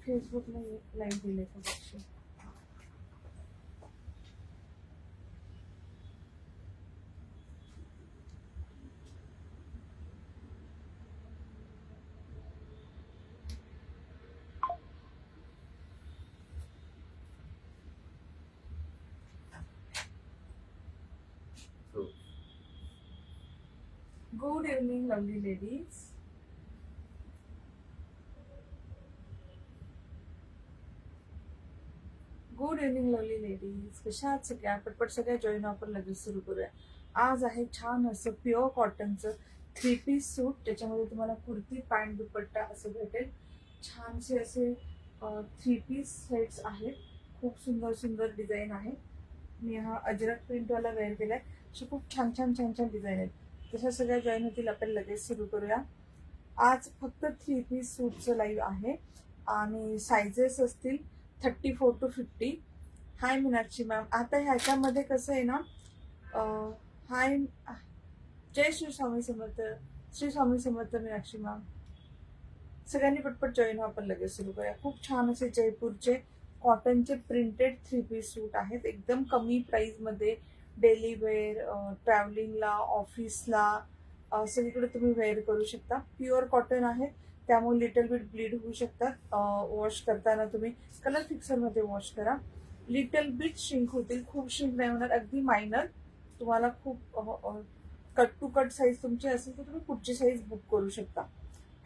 फेसबुकला लाईव्ह दिले का बघशी. Good evening lovely ladies. Good evening lovely ladies. कशा आहात सगळ्या? पटपट सगळ्या जॉईन आपण लगेच सुरू करूया. आज आहे छान असं प्युअर कॉटनचं 3 पीस सूट. त्याच्यामध्ये तुम्हाला कुर्ती पॅन्ट दुपट्टा असं भेटेल. छानसे असे 3 पीस सेट्स आहेत. खूप सुंदर सुंदर डिझाईन आहे. मी हा अजरक प्रिंटवाला वेअर केलाय. असे खूप छान छान छान छान डिझाईन आहेत. तशा सगळ्या जॉईन होतील. आपण लगेच सुरू करूया. आज फक्त 3 पीस सूटचं लाईव्ह आहे आणि सायझेस असतील 34 to 50. High Meenakshi ma'am. आता ह्याच्यामध्ये कसं आहे ना, हाय, जय श्री स्वामी समर्थ. श्री स्वामी समर्थ मीनाक्षी मॅम. सगळ्यांनी पटपट जॉईन व्हा. आपण लगेच सुरू करूया. खूप छान असे जयपूरचे कॉटनचे प्रिंटेड 3 पीस सूट आहेत. एकदम कमी प्राईसमध्ये डेली वेअर, ट्रॅव्हलिंगला, ऑफिसला, सगळीकडे तुम्ही वेअर करू शकता. प्युअर कॉटन आहे त्यामुळे लिटल बिट ब्लीड होऊ शकतात. वॉश करताना तुम्ही कलर फिक्सरमध्ये वॉश करा. लिटल बिट श्रिंक होतील. खूप श्रिंक नाही होणार. अगदी मायनर. तुम्हाला खूप कट टू कट साईज तुमची असेल तर तुम्ही पुढची साईज बुक करू शकता.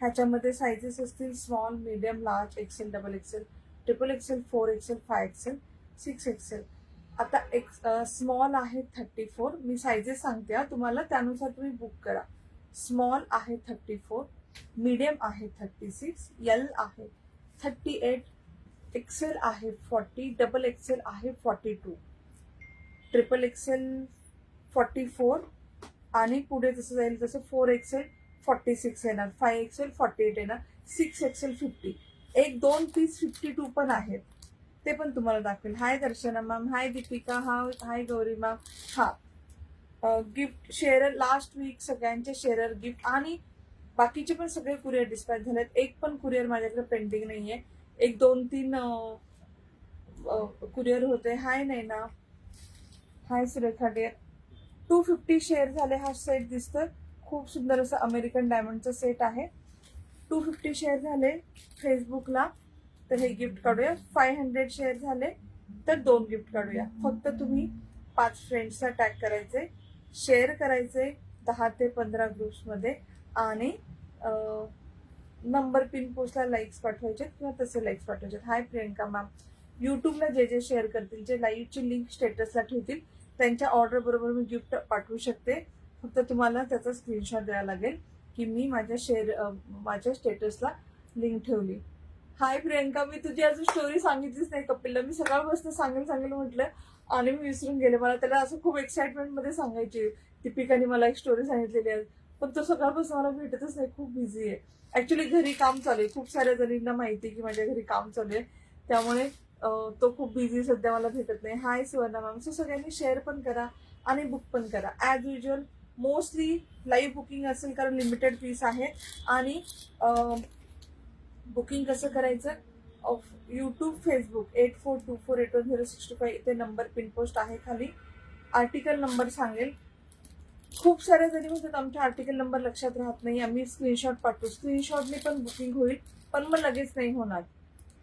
ह्याच्यामध्ये साईजेस असतील small, medium, large, XL, double XL, triple XL, 4 XL, 5 XL, 6 XL. आता स्मॉल आहे 34. मी साईजेस सांगते तुम्हाला, त्यानुसार तुम्ही बुक करा. स्मॉल आहे 34, मीडियम आहे 36, एल आहे 38, एक्सेल आहे 40, डबल एक्सेल आहे 42, ट्रिपल एक्सेल 44 आणि पुढे जसं जाईल तसं 4 एक्सेल 46 येणार, 5 एक्सेल 48 येणार, 6 एक्सेल 50. 1-2 पीस 52 पण आहेत. ते पण तुम्हाला दाखवेल. Hi Darshana ma'am. Hi Deepika. Hi Gauri ma'am. Gift share last week सगळ्यांचे शेअर गिफ्ट आणि बाकीचे पण सगळे कुरिअर डिस्पॅच झालेत. एक पण कुरिअर माझ्याकडे पेंडिंग नाहीये. 1-2-3 कुरिअर होते. हाय नैना. हाय सुरेखा डेअर. 250 शेअर झाले. हा सेट दिसतोय. खूप सुंदर असं अमेरिकन डायमंडचा सेट आहे. 250 शेअर झाले फेसबुकला तर हे गिफ्ट काढूया. 500 शेअर झाले तर 2 गिफ्ट काढूया. फक्त तुम्ही 5 फ्रेंड्सला टॅग करायचे, शेअर करायचे 10 ते 15 ग्रुप्समध्ये आणि नंबर पिन पोस्टला लाईक्स पाठवायचे किंवा तसे लाईक्स पाठवायचे. हाय प्रियंका मॅम. यूट्यूबला जे शेअर करतील, जे लाईव्हची लिंक स्टेटसला ठेवतील त्यांच्या ऑर्डर बरोबर मी गिफ्ट पाठवू शकते. फक्त तुम्हाला त्याचा स्क्रीनशॉट द्यावा लागेल की मी माझ्या स्टेटसला लिंक ठेवली. हाय प्रियंका. मी तुझी अजून स्टोरी सांगितलीच नाही कपिलला. मी सकाळपासून सांगेल म्हटलं आणि मी विसरून गेले. मला त्याला असं खूप एक्साइटमेंट मध्ये सांगायची. दीपिकाने मला एक स्टोरी सांगितलेली आहे पण तो सकाळपासून मला भेटतच नाही. खूप बिझी आहे. ऍक्च्युली घरी काम चालू आहे. खूप साऱ्या जणींना माहिती आहे की माझ्या घरी काम चालू आहे त्यामुळे तो खूप बिझी सध्या मला भेटत नाही. हाय सुवर्णा मॅम. सो सगळ्यांनी शेअर पण करा आणि बुक पण करा. As usual mostly live booking असेल कारण लिमिटेड पीस आहे. आणि बुकिंग कसं करायचं, यूट्यूब, फेसबुक 8424810625 इथे नंबर पिन पोस्ट आहे. खाली आर्टिकल नंबर सांगेल. खूप साऱ्या जणी म्हणतात आमच्या आर्टिकल नंबर लक्षात राहत नाही, आम्ही स्क्रीनशॉट पाठवू. स्क्रीनशॉटने पण बुकिंग होईल पण मग लगेच नाही होणार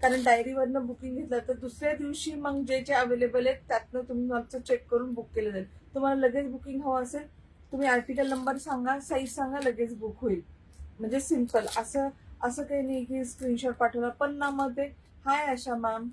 कारण डायरीवरनं बुकिंग घेतलं तर दुसऱ्या दिवशी मग जे अवेलेबल आहेत त्यातनं तुम्ही चेक करून बुक केलं जाईल. तुम्हाला लगेच बुकिंग हवं असेल तुम्ही आर्टिकल नंबर सांगा, साईज सांगा, लगेच बुक होईल. म्हणजे सिम्पल. असं काही नाही की स्क्रीनशॉट पाठवला. पण ना मध्ये हाय आशा मॅम.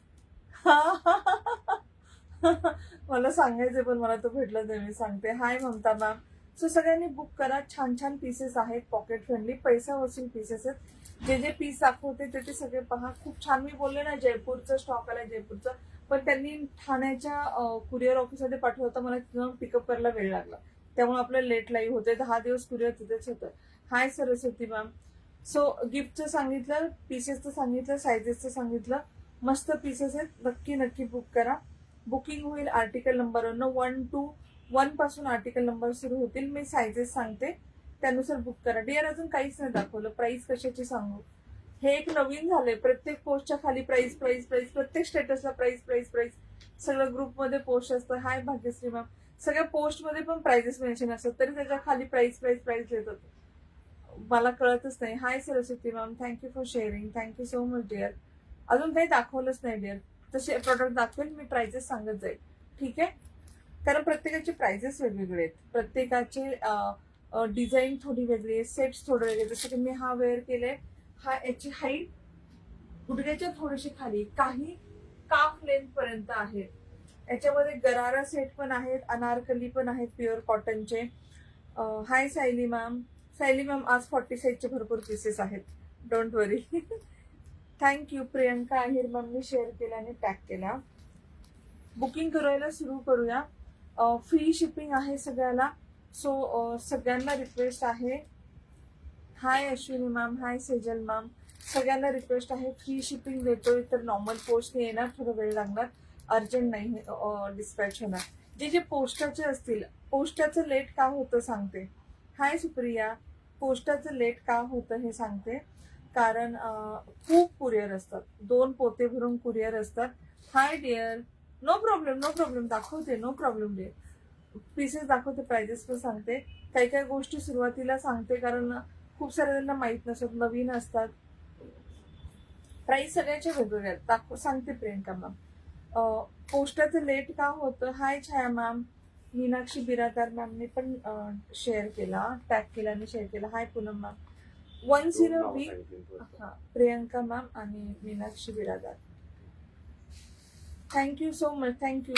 मला सांगायचं पण मला तो भेटला नाही. मी सांगते. हाय ममता मॅम. सो सगळ्यांनी बुक करा. छान छान पीसेस आहेत. पॉकेट फ्रेंडली, पैसा वसूल पीसेस आहेत. जे पीस दाखवते ते सगळे पहा. खूप छान. मी बोलले ना जयपूरचं स्टॉक आलाय जयपूरचं, पण त्यांनी ठाण्याच्या कुरिअर ऑफिसमध्ये पाठवलं होतं. मला पिकअप करायला वेळ लागला त्यामुळे आपलं लेट लाईव्ह होते. 10 दिवस कुरिअर तिथेच होतं. हाय सरस्वती मॅम. सो गिफ्टचं सांगितलं, पीसेसचं सांगितलं, सायझेसचं सांगितलं. मस्त पीसेस आहेत. नक्की बुक करा. बुकिंग होईल आर्टिकल नंबरवरनं. 1 to 1 पासून आर्टिकल नंबर सुरू होतील. मी सायझेस सांगते त्यानुसार बुक करा. डिअर अजून काहीच नाही दाखवलं. प्राइस कशाची सांगू. हे एक नवीन झालंय, प्रत्येक पोस्टच्या खाली प्राइस प्राइस प्राइस, प्रत्येक स्टेटसला प्राइस प्राइस प्राइस, सगळं ग्रुपमध्ये पोस्ट असतं. हाय भाग्यश्री मॅम, सगळ्या पोस्टमध्ये पण प्राइजेस मेन्शन असतात, तरी त्याच्या खाली प्राइस प्राइस प्राइस लिहितात. मला कळतच नाही. Hi Saraswati ma'am, thank you for sharing, thank you so much dear. अजून काही दाखवलंच नाही डिअर, तसे प्रॉडक्ट दाखवेल मी, प्राइजेस सांगत जाईल, ठीक आहे. कारण प्रत्येकाचे प्राइजेस वेगवेगळे आहेत, प्रत्येकाचे डिझाईन थोडी वेगळी आहे, सेट्स थोडे वेगळे. जसं की मी हा वेअर केले, हा याची हाईट गुडघ्याच्या थोडीशी खाली, काही काफ लेंथ पर्यंत आहेत. याच्यामध्ये गरारा सेट पण आहेत, अनारकली पण आहेत प्युअर कॉटनचे. हाय सायली मॅम, सायली मॅम आज 40 साईजचे भरपूर पीसेस आहेत, don't worry. Thank you Priyanka Aher ma'am, मी शेअर केला आणि टॅग केला. बुकिंग करायला सुरू करूया. फ्री शिपिंग आहे सगळ्याला, सो सगळ्यांना रिक्वेस्ट आहे. हाय अश्विनी मॅम, हाय सेजल मॅम, सगळ्यांना रिक्वेस्ट आहे, फ्री शिपिंग देतोय तर नॉर्मल पोस्टने येणार, थोडा वेळ लागणार, अर्जंट नाही डिस्पॅच होणार. जे जे पोस्टाचे असतील, पोस्टाचं लेट का होतं सांगते. हाय सुप्रिया, पोस्टाचं लेट का होतं हे सांगते. कारण खूप कुरिअर असतात, 2 पोते भरून कुरिअर असतात. Hi dear, no problem no problem, दाखवते, नो प्रॉब्लेम डिअर. पीसेस दाखवते, प्राइजेस पण सांगते, काही काही गोष्टी सुरुवातीला सांगते, कारण खूप साऱ्यांना माहित नसतात, नवीन असतात. प्राइस सगळ्याच्या वेगवेगळ्या आहेत, सांगते प्रियंका मॅम. पोस्टाचं लेट का होतं. हाय छाया मॅम, मीनाक्षी बिरादार मॅमने पण शेअर केला, टॅग केला आणि शेअर केला. हाय पूनम मॅम, 10 वीक. हा प्रियंका मॅम आणि Meenakshi Biradar, thank you so much, thank you.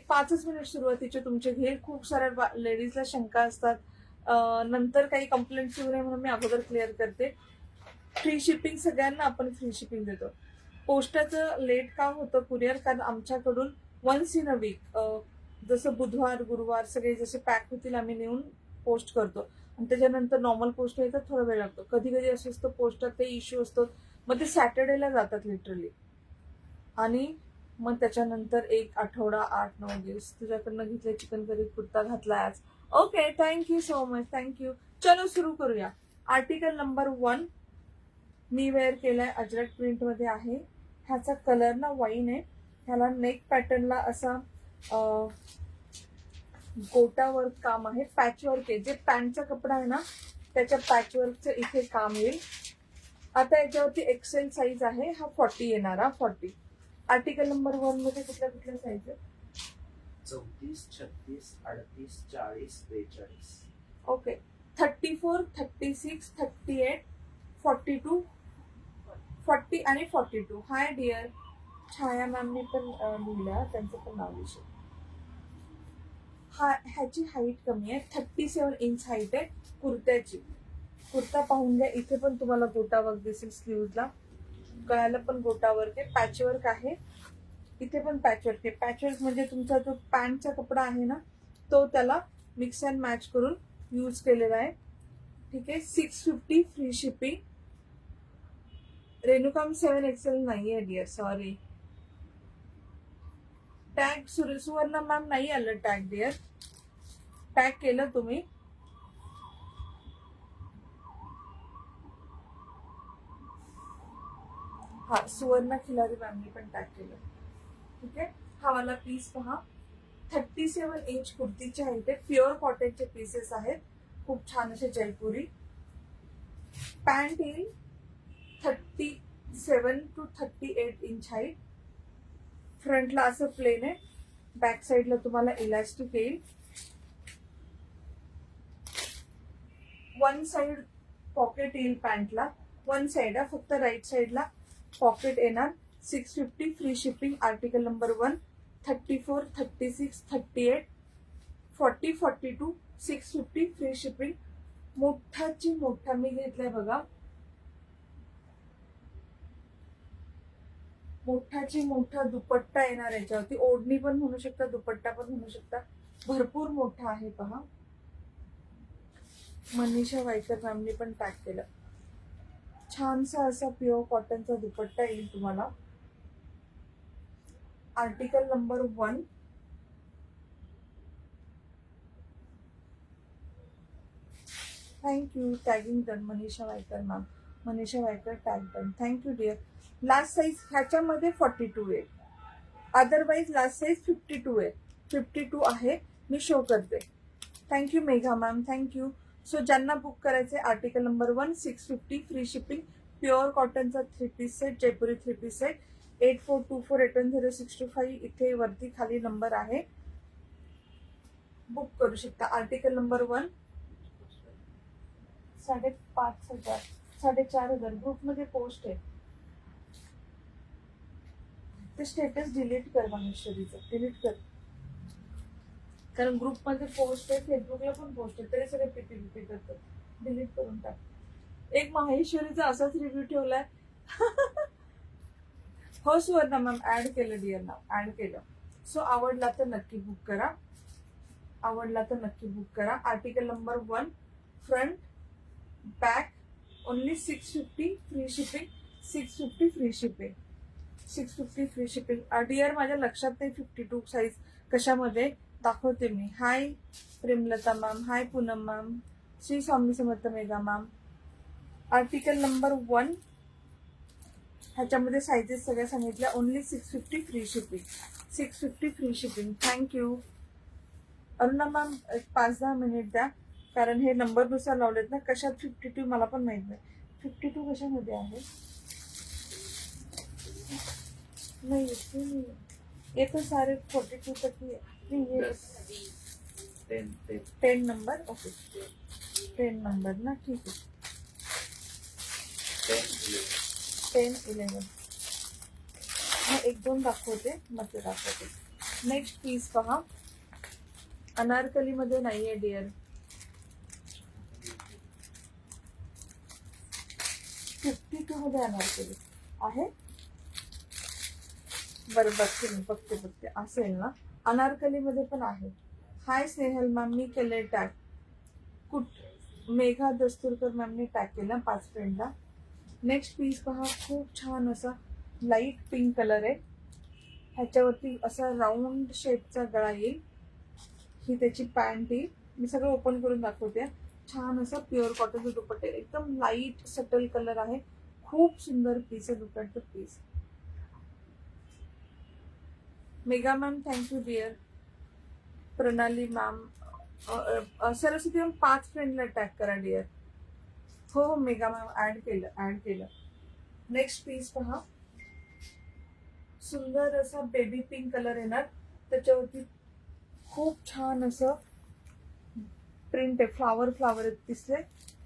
5 minute सुरुवातीचे तुमचे घेईल. खूप साऱ्या लेडीजला शंका असतात, नंतर काही कंप्लेंट्स येऊ नये म्हणून मी अगोदर क्लिअर करते. फ्री शिपिंग सगळ्यांना आपण फ्री शिपिंग देतो. पोस्टाचं लेट का होतं कुरिअर, कारण आमच्याकडून 1 इन अ वीक, जसं बुधवार गुरुवार सगळे जसे पॅक होतील आम्ही नेऊन पोस्ट करतो, आणि त्याच्यानंतर नॉर्मल पोस्ट येतात, थोडा वेळ लागतो. कधी कधी असं असतं पोस्टात काही इश्यू असतो, मग ते सॅटर्डेला जातात लिटरली, आणि मग त्याच्यानंतर 1 आठवडा 8-9 दिवस. तुझ्याकडनं घेतलं चिकन करी कुर्ता घातला आज. Okay, thank you so much, thank you. चलो सुरू करूया. आर्टिकल नंबर 1 मी वेअर केलाय, अजरक प्रिंट मध्ये आहे. ह्याचा कलर ना वाईन आहे. ह्याला नेक पॅटर्नला असा गोटा वर्क काम आहे, पॅच वर्क आहे. जे पॅन्टचा कपडा आहे ना त्याच्या पॅच वर्कचं इथे काम येईल. आता याच्यावरती एक्सेल साईज आहे, हा 40 येणार, हा 40. आर्टिकल नंबर 1 मध्ये कुठल्या कुठल्या साईज आहे. 34, 36, 38, 40, 42. ओके, 34, 36, 38, 42, 40 आणि 42. हाय डिअर, छाया मॅमने पण लिहिलं, त्यांचं पण नाव लिहिलं. ह्याची हाईट कमी आहे, 37 इंच हाईट आहे कुर्त्याची. कुर्ता पाहून घ्या, इथे पण तुम्हाला गोटा वर्क दिसेल, स्लीव्हजला गळ्याला पण गोटा वर्क आहे, पॅच वर्क आहे. इथे पण पॅच वर्क आहे. पॅच वर्क म्हणजे तुमचा जो पॅन्टचा कपडा आहे ना तो त्याला मिक्स अँड मॅच करून यूज केलेला आहे, ठीक आहे. 650 फ्री शिपिंग. रेणुकाम 7 एक्सेल नाही आहे डिअर, सॉरी. टॅग सुवर्ण मॅम नाही आलं टॅग डिअर, टॅग केलं तुम्ही. हा सुवर्ण खिलारी मॅमने पण टॅग केलं, ठीक आहे. हा वाला पीस पहा, 37 इंच कुर्तीचे आहे, ते प्युअर कॉटनचे पीसेस आहेत, खूप छान असे जयपुरी. पॅन्ट येईल 37 to 38 इंच हाईट. फ्रंटला असं प्लेन आहे, बॅक साईडला तुम्हाला इलास्टिक येईल. 1 साइड पॉकेट येईल पॅन्टला, 1 साइड आहे फक्त, राईट साईडला पॉकेट येणार. 650 free shipping. Article number 1, 34, 36, 38, 40, 42, 650 free shipping. मोठाची मोठा मी घेतलाय बघा, मोठाची मोठा दुपट्टा येणार याच्यावरती. ओढणी पण म्हणू शकता, दुपट्टा पण म्हणू शकता, भरपूर मोठा आहे पहा. मनीषा वायकर मॅमने पण पॅक केलं. छानसा असा प्युअर कॉटनचा दुपट्टा येईल तुम्हाला. Article number 1. Thank you, tagging done Manisha Waykar ma'am. Manisha Waykar tag done. Thank you dear. Last size ह्याच्यामध्ये 42 आहे, अदरवाईज लास्ट साईज 52 आहे. 52 आहे, मी शो करते. Thank you Megha ma'am, thank you. So ज्यांना बुक करायचे article number 1 650 free shipping, pure कॉटनचा 3 पीस सेट, जयपुरी 3 पीस सेट, 8424810625 इथे वरती खाली नंबर आहे, बुक करू शकता. आर्टिकल नंबर 1 5,500 4,500 ग्रुपमध्ये पोस्ट आहे. ते स्टेटस डिलीट कर माहेश्वरीचं, डिलीट कर, कारण ग्रुपमध्ये पोस्ट आहे, फेसबुकला पण पोस्ट आहे, तरी सगळे पिपी करतात. डिलीट करून टाक. एक माहेश्वरीचा असाच रिव्ह्यू ठेवलाय. हो सुवर्णा मॅम, ऍड केलं डिअर नाव, ऍड केलं. सो आवडला तर नक्की बुक करा, आवडला तर नक्की बुक करा. Article number 1 front back only 650 free shipping, 650 free shipping, 650 free shipping. Dear माझ्या लक्षात नाही 52 साईज कशामध्ये, दाखवते मी. Hi Premlata ma'am, hi Poonam ma'am, Shri Swami Samarth Megha ma'am. Article number 1 ह्याच्यामध्ये साईजेस सगळ्या सांगितल्या. Only 650 free shipping, 650 free shipping. Thank you. Aruna ma'am एक 5-10 मिनिट द्या, कारण हे नंबरनुसार लावलेत ना. कशात 52 मला पण माहित नाही. 52 कशामध्ये आहे, नहीं ये तो सारे 42 तक ही है. नहीं ये 10 नंबर, ओके 10 नंबर ना, ठीक है. 10-11 मैं 1-2 दाखवते, मग ते दाखवते. नेक्स्ट पीस पहा, अनारकली मध्ये नाहीये डिअर. 52 मध्ये अनारकली आहे. बरं बघते असेल ना, अनारकली मध्ये पण आहे. हाय स्नेहल मॅम, मी केलंय टॅग. मेघा दस्तुरकर मॅमने टॅग केला 5 फ्रेंडला. नेक्स्ट पीस पहा, खूप छान असा लाईट पिंक कलर आहे, ह्याच्यावरती असा राऊंड शेपचा गळा येईल, ही त्याची पॅन्ट येईल. मी सगळं ओपन करून दाखवते. छान असा प्युअर कॉटनचा दुपट्टा, एकदम लाईट सटल कलर आहे, खूप सुंदर पीस आहे. Look at the piece. Megha ma'am thank you dear. Pranali ma'am, Saraswati ma'am 5 फ्रेंडला टॅग करा डिअर. हो मेगा मॅम, ऍड केलं. नेक्स्ट पीस पहा, सुंदर असा बेबी पिंक कलर येणार, त्याच्यावरती खूप छान असं प्रिंट आहे, फ्लावर आहेत दिसले,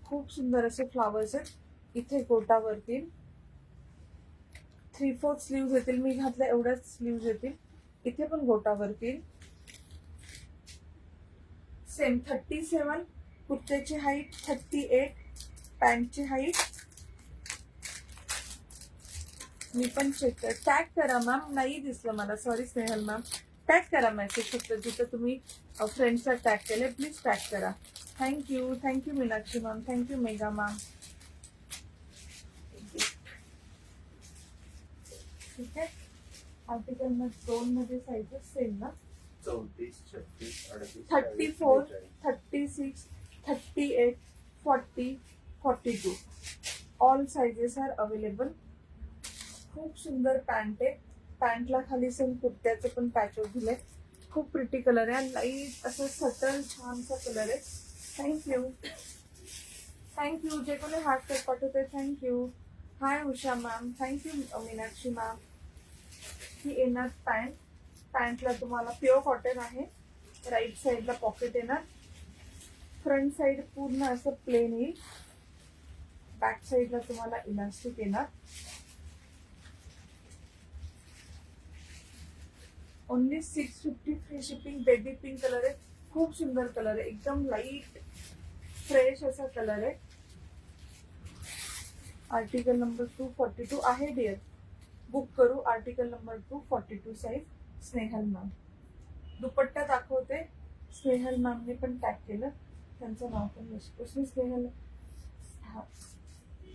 खूप सुंदर असे फ्लावर्स आहेत. इथे गोटावरती 3/4 स्लीव्ज येतील, मी घातल्या एवढ्याच स्लीव्ज येतील. इथे पण गोटावरती सेम 37, कुर्त्याची हाईट 38, पॅन्टची हाईट. मी पण चेक कर, टॅग करा मॅम, नाही दिसलं मला, सॉरी स्नेहल मॅम. टॅग करा मेसेज फक्त, जिथं तुम्ही फ्रेंड्सला टॅग केले प्लीज टॅग करा. Thank you Meenakshi ma'am, thank you Megha ma'am. ठीक आहे. आर्टिकल 2 मध्ये साईजेस सेम ना, 34, 36, 38, 34, 36, 38, 40, 42 ऑल साइजेस आर अवेलेबल. खूप सुंदर पॅन्ट आहे, पॅन्टला खाली सेम कुर्त्याचं पण पॅचेस दिले. खूप प्रिटी कलर आहे, लाईट असं सटल छानसा कलर आहे. थँक्यू जे कोणी हार्ट पाठवते, thank you. Hi Usha ma'am, thank you Meenakshi ma'am. ही येणार पॅन्टला तुम्हाला प्युअर कॉटन आहे, राईट साईडला पॉकेट येणार, फ्रंट साईड पूर्ण असं प्लेन येईल, बॅक साईडला तुम्हाला इलास्टिक येणार. Only 650 free shipping. Baby pink colour आहे, खूप सुंदर कलर आहे, एकदम लाईट फ्रेश असा कलर आहे. आर्टिकल नंबर 242 आहे डिअर, बुक करू. Article number 242 size. Snehal ma'am. Dupatta दाखवते, स्नेहल मॅमने पण टॅग केलं, त्यांचं नाव पण कसं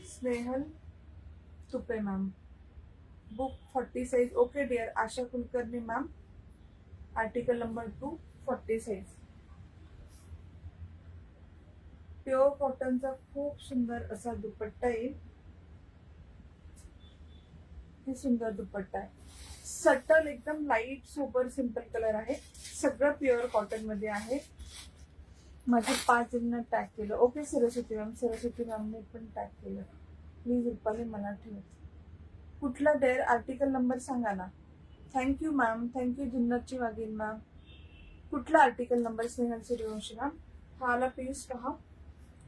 Snehal Tupe ma'am. Book 40 size. Okay dear. Asha Kulkarni ma'am, article number 240 size. Pure कॉटनचा खूप सुंदर असा दुपट्टा येईल, हे सुंदर दुपट्टा आहे. सटल एकदम लाईट सोबर सिंपल कलर आहे. सगळं प्युअर कॉटन मध्ये आहे. माझे 5 जणांना टॅग केलं. ओके सरस्वती मॅम, सरस्वती मॅमने पण टॅग केलं. प्लीज रुपाली मला ठेव. कुठला डेअर आर्टिकल नंबर सांगा ना. थँक्यू मॅम, थँक्यू जुन्नरची वागीन मॅम. कुठला article number Snehal Suryavanshi ma'am. हा आला पीस पहा.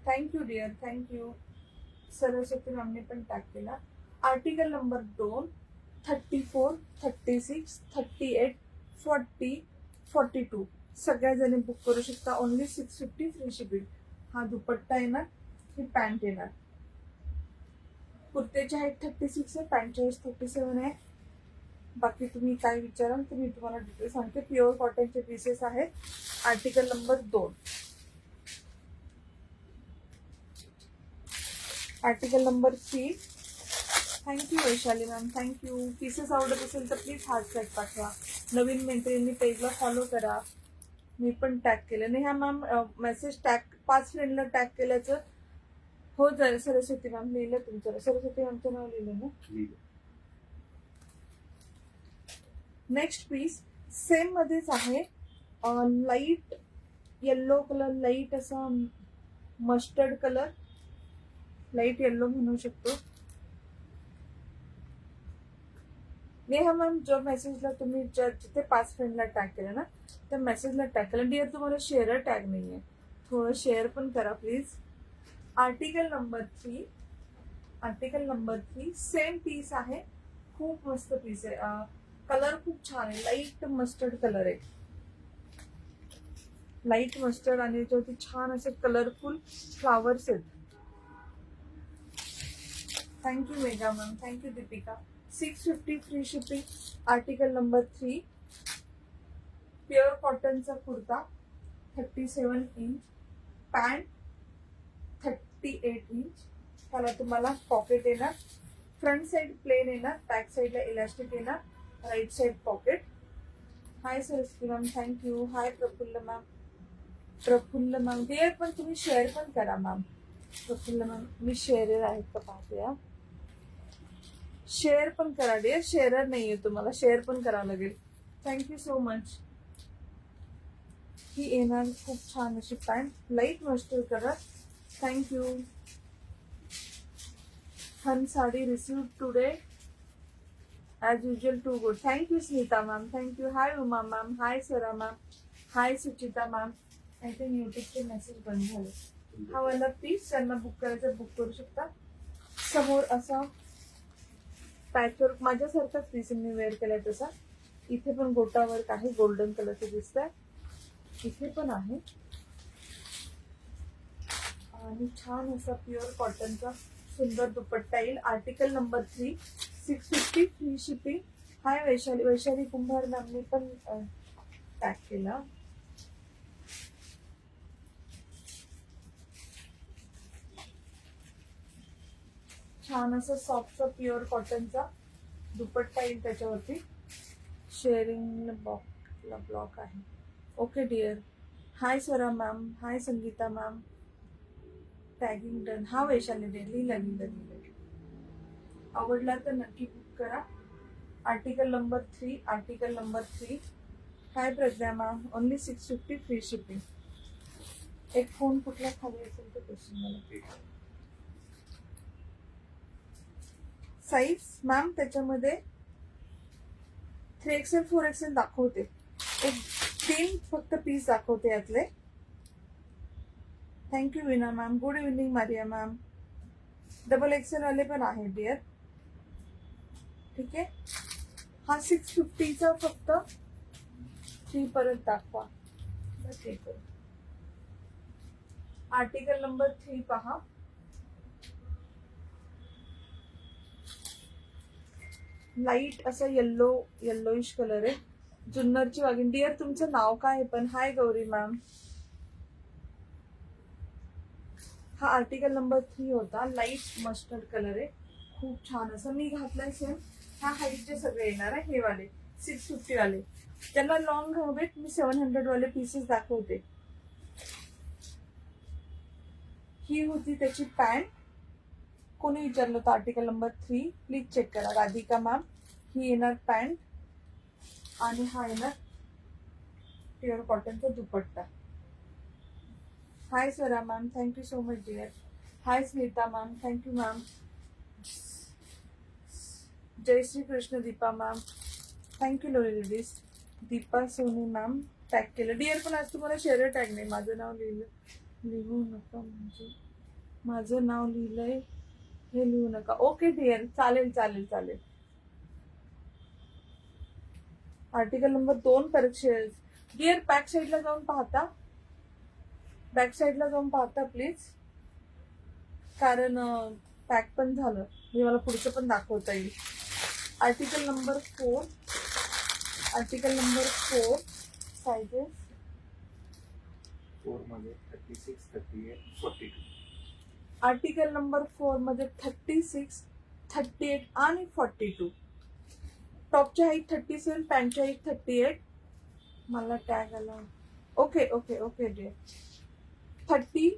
Thank you dear, thank you. सरस्वती मॅमने पण टॅग केला. Article number 2, 34, 36, 38, 40, 42. सगळ्या जणी बुक करू शकता. Only 650 free shipping. हा दुपट्टा येणार, ही पॅन्ट येणार. कुर्तेची हाईट 36 आहे, पॅन्टची हाईट 37 आहे. बाकी तुम्ही काय विचाराल तर मी तुम्हाला डिटेल सांगते. प्युअर कॉटनचे पीसेस आहेत. Article number 2. Article number 3. Thank you Vaishali ma'am, thank you. Pieces आवडत असेल तर प्लीज हार्ट सॅट पाठवा. नवीन मैत्रिणी पेजला फॉलो करा. मी पण टॅग केलं नाही. हा मॅम मेसेज टॅग 5 फ्रेंडला टॅग केल्याचं हो जर सरस्वती मॅम लिहिलं तुमचं. सरस्वती मॅमचं नाव लिहिलं ना. नेक्स्ट पीस सेम मध्येच आहे. लाईट येल्लो कलर, लाईट असा मस्टर्ड कलर, लाईट येल्लो म्हणू शकतो. नेहा मॅम जो मेसेजला तुम्ही जिथे 5 फ्रेंडला टॅग केलं ना त्या मेसेजला टॅग केलं. डिअर तुम्हाला शेअर टॅग नाहीये, थोडं शेअर पण करा please. Article number 3. Article number 3 same piece आहे. खूप मस्त पीस आहे. कलर खूप छान आहे. लाईट मस्टर्ड कलर आहे. लाईट मस्टर्ड आणि याच्यावरती छान असे कलरफुल फ्लावर्स आहेत. Thank you Megha ma'am, thank you Deepika. 650 free shipping. Article number 3. Pure कॉटनचा कुर्ता 37 इंच, पॅन्ट 38 इंच. त्याला तुम्हाला पॉकेट येणार. फ्रंट साइड प्लेन येणार, बॅक साइडला इलास्टिक येणार, right side pocket. Hi Saraswati ma'am, thank you. Hi Prafulla ma'am. Prafulla ma'am dear पण तुम्ही शेअर पण करा मॅम. प्रफुल्ल मॅम मी शेअर आहेत का पाहते. शेअर पण करा डिअर. शेअरर नाहीये तुम्हाला, शेअर पण करावं लागेल. Thank you so much. ही येणार खूप छान अशी pant, light mustard colour. Thank you. Hun sari receive today as usual too good. Thank you Smita ma'am, thank you. Hi Uma ma'am, hi Sara ma'am, hi Suchita ma'am. I think युट्यूबचे मेसेज बंद झाले. हा वाला पीस त्यांना बुक करायचं बुक करू शकता. समोर असा पॅचवर्क माझ्यासारखाच पीस मी वेअर केलाय तसा. इथे पण गोटा वर्क आहे, गोल्डन कलरचं दिसत आहे. इथे पण आहे. आणि छान असा प्युअर कॉटनचा सुंदर दुपट्टा येईल. Article number 3. 650 free shipping. Hi Vaishali, Vaishali Kumbhar मॅमने पण पॅक केला. छान असं सॉफ्टचा प्युअर कॉटनचा दुपट्टा येईल त्याच्यावरती. शेअरिंग बॉक्सला ब्लॉक आहे. Okay dear. Hi Sara ma'am, hi Sangeeta ma'am. Tagging done. हा वैशाली डिअर लिहिलं. आवडला तर नक्की बुक करा. Article number 3. Article number 3. Hi Pradnya ma'am, only 650 free shipping. एक फोन कुठला खाली असेल तर क्वेश्चन मला. साईज मॅम त्याच्यामध्ये 3XL 4XL दाखवते. एक 3 फक्त पीस दाखवते यातले. थँक्यू विना ma'am. Good evening Maria ma'am. XXL वाले पण आहे डिअर. ठीक आहे. हा 650चा फक्त 3 परत दाखवा. आर्टिकल नंबर 3 पहा. लाईट असं येल्लोइश कलर आहे. जुन्नरची वागिन. डिअर तुमचं नाव काय पण. हाय गौरी मॅम. हा आर्टिकल नंबर 3 होता. लाईट मस्टर्ड कलर आहे. खूप छान असं मी घातलंय सेम. ह्या हाईटचे सगळे येणार आहे हे वाले 650 वाले. त्यांना लॉंग हवेत मी 700 वाले पीसेस दाखवते. ही होती त्याची पॅन्ट. कोणी विचारलं होतं आर्टिकल नंबर 3, प्लीज चेक करा. राधिका मॅम. ही येणार पॅन्ट आणि हा येणार प्युअर कॉटनचा dupatta. Hi Swara ma'am, thank you so much dear. Hi Smita ma'am, thank you ma'am. जय Shri Krishna Deepa ma'am, thank you lovely ladies. Deepa Soni ma'am tag केलं डिअर, पण आज तुम्हाला शेअर टॅग नाही. माझं नाव लिहू नका, म्हणजे माझं नाव लिहिलंय हे लिहू नका. ओके डिअर, चालेल चालेल चालेल. आर्टिकल नंबर 2 परत शेअर डिअर. बॅक साईडला जाऊन पाहता, बॅक साईडला जाऊन पाहता प्लीज, कारण पॅक पण झालं म्हणजे मला पुढचं पण दाखवता येईल. Article number 4, article number 4 sizes 4 मध्ये 36, 38, 42. आर्टिकल नंबर 4 मध्ये 36, 38 आणि 42. टॉपची हाईट 37, पॅन्टची हाईट 38. मला टॅग आला. Okay okay okay dear. 34,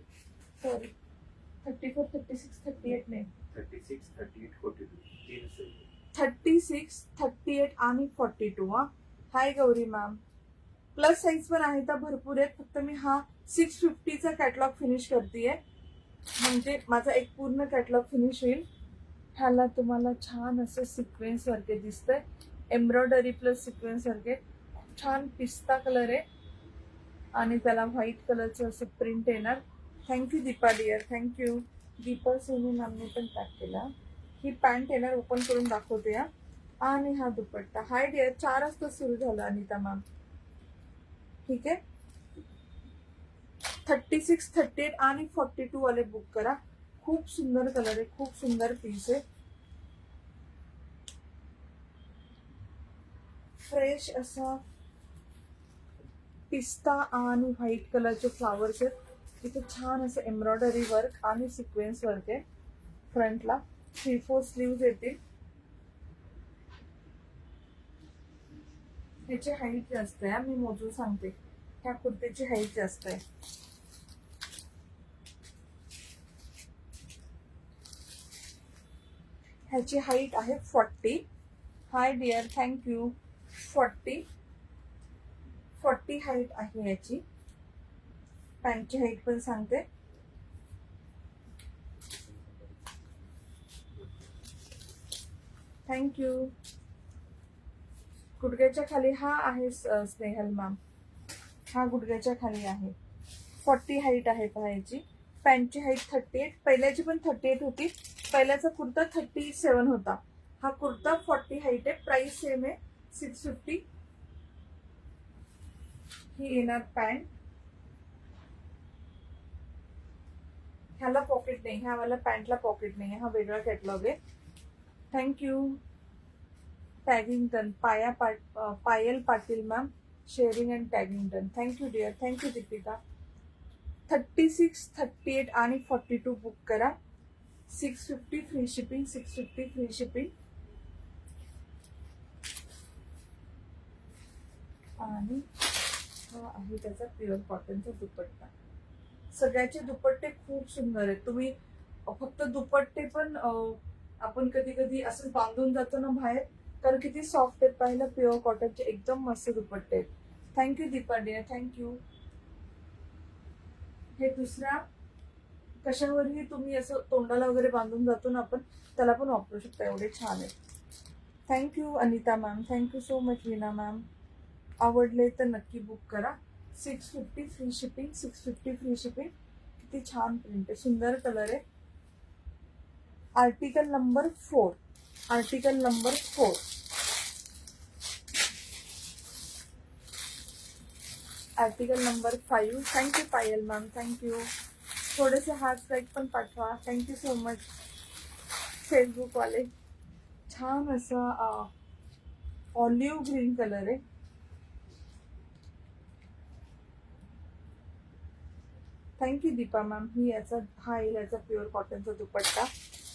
36, 38 नाही, 36, 38, 42. 3 असेल. 36, 38 आणि 42. हा. हाय गौरी मॅम. प्लस साईज पण आहे तर भरपूर आहेत. फक्त मी हा 650चा कॅटलॉग फिनिश करतेय, म्हणजे माझा एक पूर्ण कॅटलॉग फिनिश होईल. ह्याला तुम्हाला छान असं सिक्वेन्स सारखे दिसतंय, एम्ब्रॉयडरी प्लस सिक्वेन्स सारखे. छान पिस्ता कलर आहे आणि त्याला व्हाईट कलरचं असं प्रिंट येणार. Thank you Deepa dear, thank you. Deepa Soni मॅमने पण पॅक केला. ही पॅन्ट येणार, ओपन करून दाखवते या. आणि हा दुपट्टा. हाय डिअर, 4 वाजता सुरू झालं अनिता मॅम. ठीक आहे. 36, 38 आणि 42 वाले बुक करा. खूप सुंदर कलर आहे, खूप सुंदर पीस आहे. फ्रेश असा पिस्ता आणि व्हाईट कलरचे फ्लावर्स आहेत. तिथे छान असं एम्ब्रॉयडरी वर्क आणि सिक्वेन्स वर्क आहे. फ्रंटला 3-4 स्लीव्ज येतील. ह्याची हाईट जास्त आहे, मी मोजून सांगते. ह्या कुर्तीची हाईट जास्त आहे. ह्याची हाईट आहे 40. Hi dear, thank you. 40 हाईट आहे याची. पॅन्टची हाईट पण सांगते. थँक्यू. गुडघ्याच्या खाली हा आहे स्नेहल मॅम, हा गुडघ्याच्या खाली आहे. 40 हाईट आहे पहा याची. पॅन्टची हाईट 38. पहिल्याची पण 38 होती. पहिल्याचा कुर्ता 37 होता. हा कुर्ता 40 हाईट आहे. प्राइस सेम आहे, 650. ही येणार पॅन्ट. ह्याला पॉकेट नाही, ह्या वाला पॅन्टला पॉकेट नाही, हा वेगळा कॅटलॉग आहे. Thank you. Tagging done. Payal Patil ma'am, sharing and tagging done. Thank you dear, thank you Deepika. 36, 38 आणि 42 बुक करा. 650 फ्री शिपिंग, 650 फ्री शिपिंग. आणि हा आहे त्याचा प्युअर कॉटनचा दुपट्टा. सगळ्याचे दुपट्टे खूप सुंदर आहेत. तुम्ही फक्त दुपट्टे पण आपण कधी कधी असं बांधून जातो ना बाहेर, तर किती सॉफ्ट आहेत पाहिलं. प्युअर कॉटनचे एकदम मस्त दुपट्टे आहेत. Thank you Deepa dear, thank you. हे दुसरा कशावरही तुम्ही असं तोंडाला वगैरे बांधून जातो ना आपण, त्याला पण वापरू शकता. एवढे छान आहेत. Thank you Anita ma'am, thank you so much Veena ma'am. आवडले तर नक्की बुक करा. 650 फ्री शिपिंग, 650 फ्री शिपिंग. किती छान प्रिंट आहे, सुंदर कलर आहे. Article number 4, article number 4. Article number 5. Thank you Payal ma'am, thank you. थोडेसे हार्ट स्ट्राईक पण पाठवा. थँक्यू सो मच फेसबुकवाले. छान असा ऑलिव्ह ग्रीन कलर आहे. Thank you Deepa ma'am. ही याचा हा येईल याचा प्युअर कॉटनचा दुपट्टा.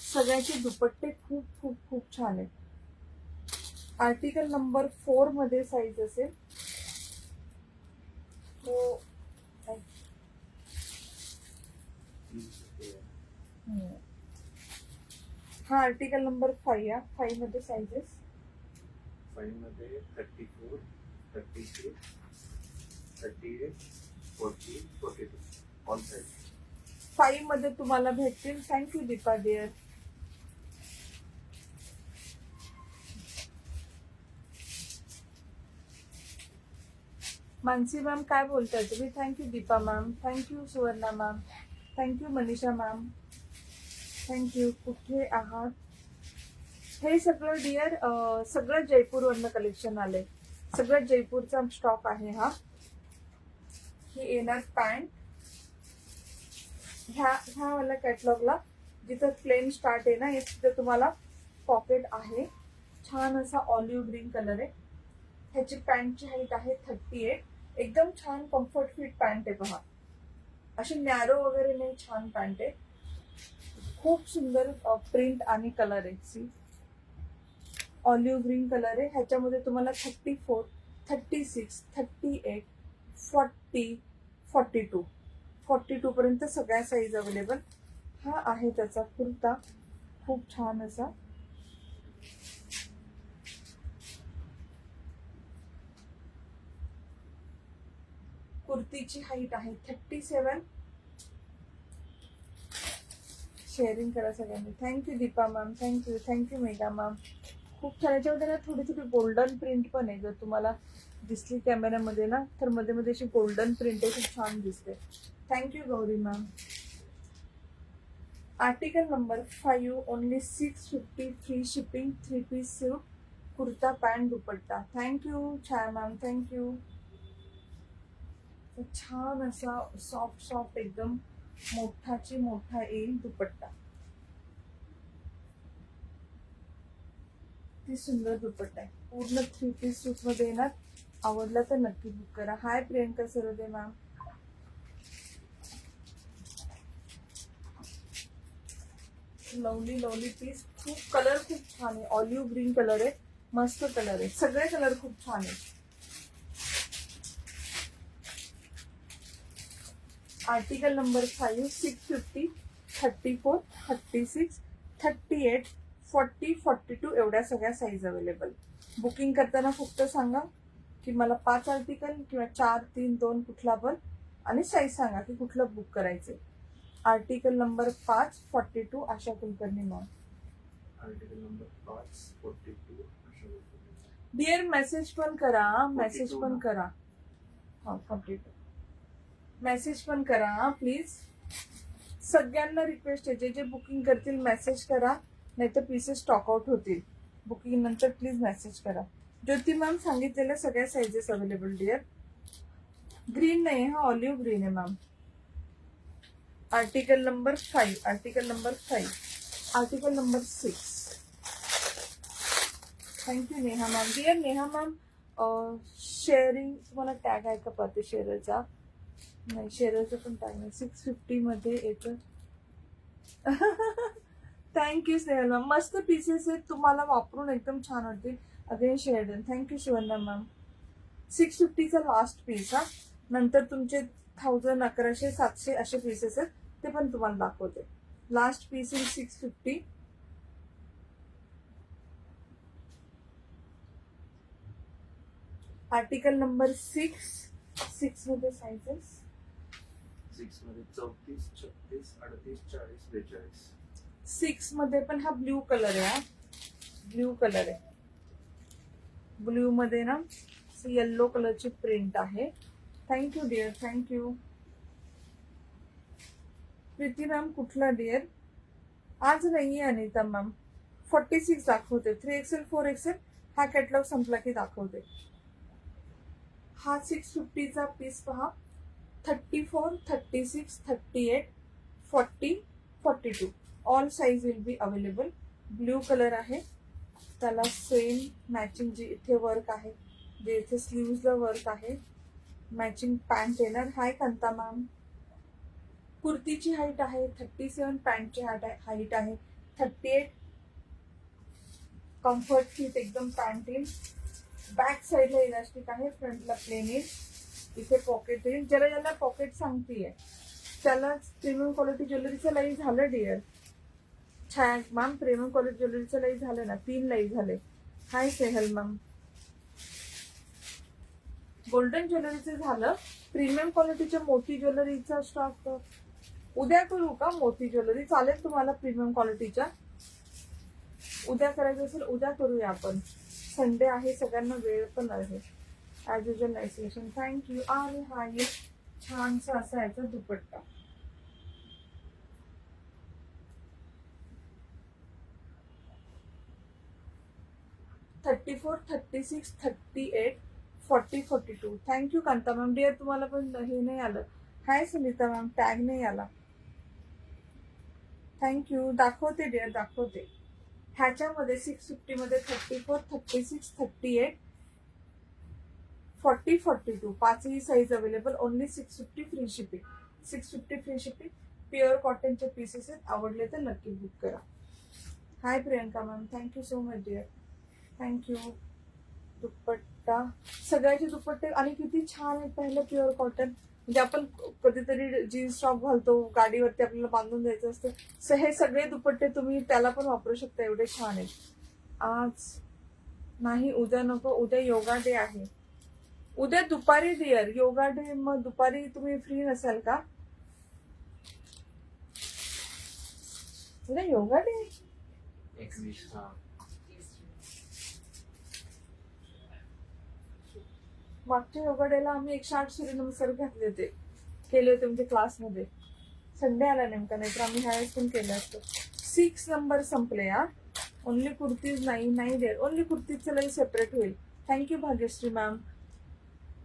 सगळ्याचे दुपट्टे खूप खूप खूप छान आहेत. आर्टिकल नंबर 4 मध्ये साईज असेल तो 3 असेल. हा आर्टिकल नंबर 5 या. 5 मध्ये साइजेस 5 मध्ये 34, 36, 38, 40, 42 ऑल साईज. 5 मध्ये तुम्हाला भेटतील. Thank you Deepa dear. Mansi ma'am काय बोलताय तुम्ही? Thank you Deepa ma'am, thank you Suvarna ma'am, thank you Manisha ma'am, thank you. कुठे आहात? हे सगळं डिअर सगळं जयपूरवरनं कलेक्शन आलंय. सगळं जयपूरचा स्टॉक आहे हा. ही येणार पॅन्ट ह्या वाला कॅटलॉगला जिथं प्लेन स्टार्ट आहे ना, तिथं तुम्हाला पॉकेट आहे. छान असा ऑलिव्ह ग्रीन कलर आहे. ह्याची पॅन्टची हाईट आहे 38. एकदम छान कम्फर्ट फिट पॅन्ट आहे पहा. अशी नॅरो वगैरे नाही, छान पॅन्ट आहे. खूप सुंदर प्रिंट आणि कलर आहे. सी ऑलिव्ह ग्रीन कलर आहे. ह्याच्यामध्ये तुम्हाला 34, 36, 38, 40, 42 पर्यंत सगळ्या साईज अवेलेबल. हा आहे त्याचा कुर्ता. खूप छान असा. कुर्तीची हाईट आहे 37. शेअरिंग करा सगळ्यांनी. Thank you Deepa ma'am, thank you Megha ma'am. खूप छान. याच्यामध्ये ना थोडी थोडी गोल्डन प्रिंट पण आहे. जर तुम्हाला दिसली कॅमेऱ्यामध्ये ना, तर मध्ये मध्ये अशी गोल्डन प्रिंट आहे, खूप छान दिसते. Thank you Gauri ma'am. Article number 5 only 650 free shipping. 3 piece suit, kurta pant dupatta. Thank you Chhaya ma'am, thank you. छान असा सॉफ्ट एकदम मोठाची मोठा येईल दुपट्टा. ती सुंदर दुपट्टा आहे. पूर्ण 3 पीस सूट मध्ये येणार. आवडला तर नक्की बुक करा. Hi Priyanka Sarode ma'am. Lovely piece. खूप कलर खूप छान आहे. ऑलिव्ह ग्रीन कलर आहे. मस्त कलर आहे. सगळे कलर खूप छान आहे. आर्टिकल नंबर 5 650, 34, 36, 38, 40, 42 एवढ्या सगळ्या साईज अवेलेबल. बुकिंग करताना फक्त सांगा की मला 5 आर्टिकल किंवा 4, 3, 2 कुठला पण, आणि साईज सांगा की कुठलं बुक करायचं. आर्टिकल नंबर 5 42 आशा कुलकर्णी मॅम. आर्टिकल नंबर 5 42 आशा कुलकर्णी. डिअर मेसेज पण करा. मेसेज 42 पण ना. करा. हा 42 मेसेज पण करा प्लीज. सगळ्यांना रिक्वेस्ट आहे, जे जे बुकिंग करतील मेसेज करा, नाहीतर पीसेस स्टॉक आउट होतील. बुकिंग नंतर प्लीज मेसेज करा. ज्योती मॅम सांगितलेल्या सगळ्या साईजेस अवेलेबल डिअर. ग्रीन नाही, हा ऑलिव्ह ग्रीन आहे ma'am. Article number 5, article number 5, article number 6. Thank you Neha ma'am. Dear Neha ma'am, sharing तुम्हाला टॅग आहे का पाहते शेअरचा? नाही, शेअरचं पण टॅग नाही. 650 मध्ये येतं. Thank you Snehal ma'am. मस्त पीसेस आहेत, तुम्हाला वापरून एकदम छान वाटतील. Again share done. Thank you Suvarna ma'am. 650चा लास्ट पीस हा. नंतर तुमचे 1000, 1100, 700 असे पीसेस आहेत, ते पण तुम्हाला दाखवते. Last piece in 650. Article number 6 मध्ये साइजेस 6 मध्ये 34, 36, 38, 40, 42. 6 मध्ये पण हा ब्ल्यू कलर आहे. ब्ल्यू कलर आहे. ब्ल्यू मध्ये ना येल्लो कलरची प्रिंट आहे. Thank you dear, thank you. Preeti ma'am कुठला डिअर? आज नाहीये अनिता मॅम. 46 दाखवते. 3XL 4XL हा कॅटलॉग संपला की दाखवते. हा 650चा पीस पहा. 34, 36, 38, 40, 42 all size will be available. Blue colour आहे. त्याला सेम मॅचिंग जे इथे वर्क आहे, जे इथे स्लीव्हजला वर्क आहे, मॅचिंग पॅन्ट येणार. हाय कांता मॅम. कुर्तीची हाईट आहे 37, पॅन्टची हाईट आहे 38. कम्फर्ट फिट एकदम पॅन्ट येईल. बॅक साईडला इलास्टिक आहे, फ्रंटला प्लेन येईल. इथे पॉकेट येईल. ज्याला पॉकेट सांगतेय त्याला प्रीमियम क्वालिटी ज्वेलरीचं लाईव्ह झालं डिअर. छान मॅम. प्रेमम क्वालिटी ज्वेलरीचं लाईव्ह झालं ना, 3 लाईव्ह झाले. हाय सेहल मॅम. गोल्डन ज्वेलरीचं झालं. प्रीमियम क्वालिटीच्या मोती ज्वेलरीचा स्टॉक उद्या करू का? मोती ज्वेलरी चालेल तुम्हाला? प्रीमियम क्वालिटीच्या उद्या करायचं असेल उद्या करूया आपण. संडे आहे, सगळ्यांना वेळ पण आहे. As usual nice selection, thank you. आणि हा एक छानसा असा याचा दुपट्टा. 34, 36, 38, 40, 42. Thank you Kanta ma'am. डिअर तुम्हाला पण हे नाही आलं. हाय सुनीता मॅम, टॅग नाही आला. थँक्यू. दाखवते डिअर, दाखवते. ह्याच्यामध्ये 650 मध्ये 34, 36, 38, 40, 42 पाचही size available. Only 650 free shipping. 650 free shipping. Pure कॉटनचे पीसेस आहेत. आवडले तर नक्की बुक करा. Hi Priyanka ma'am, thank you so much dear. Thank you. Dupatta, सगळ्याचे दुपट्टे आणि किती छान आहेत. पहिलं प्युअर कॉटन, म्हणजे आपण कधीतरी जीन्स टॉप घालतो, गाडीवरती आपल्याला बांधून द्यायचं असतं. सो हे सगळे दुपट्टे तुम्ही त्याला पण वापरू शकता, एवढे छान आहेत. आज नाही, उद्या नको, उद्या योगा डे आहे. उद्या दुपारी डिअर योगा डे. मग दुपारी तुम्ही फ्री नसाल का? उद्या योगा डे. मागच्या योगा डेला आम्ही 108 सूर्यनमस्कार घातले होते, केले होते म्हणजे क्लासमध्ये. संडे आला नेमका, नाहीतर आम्ही ह्यावेळेस पण केलं असतं. 6 नंबर संपले हा. ओनली कुर्तीज नाही डेअर. ओनली कुर्तीजचं लाईव्ह सेपरेट होईल. Thank you Bhagyashree ma'am.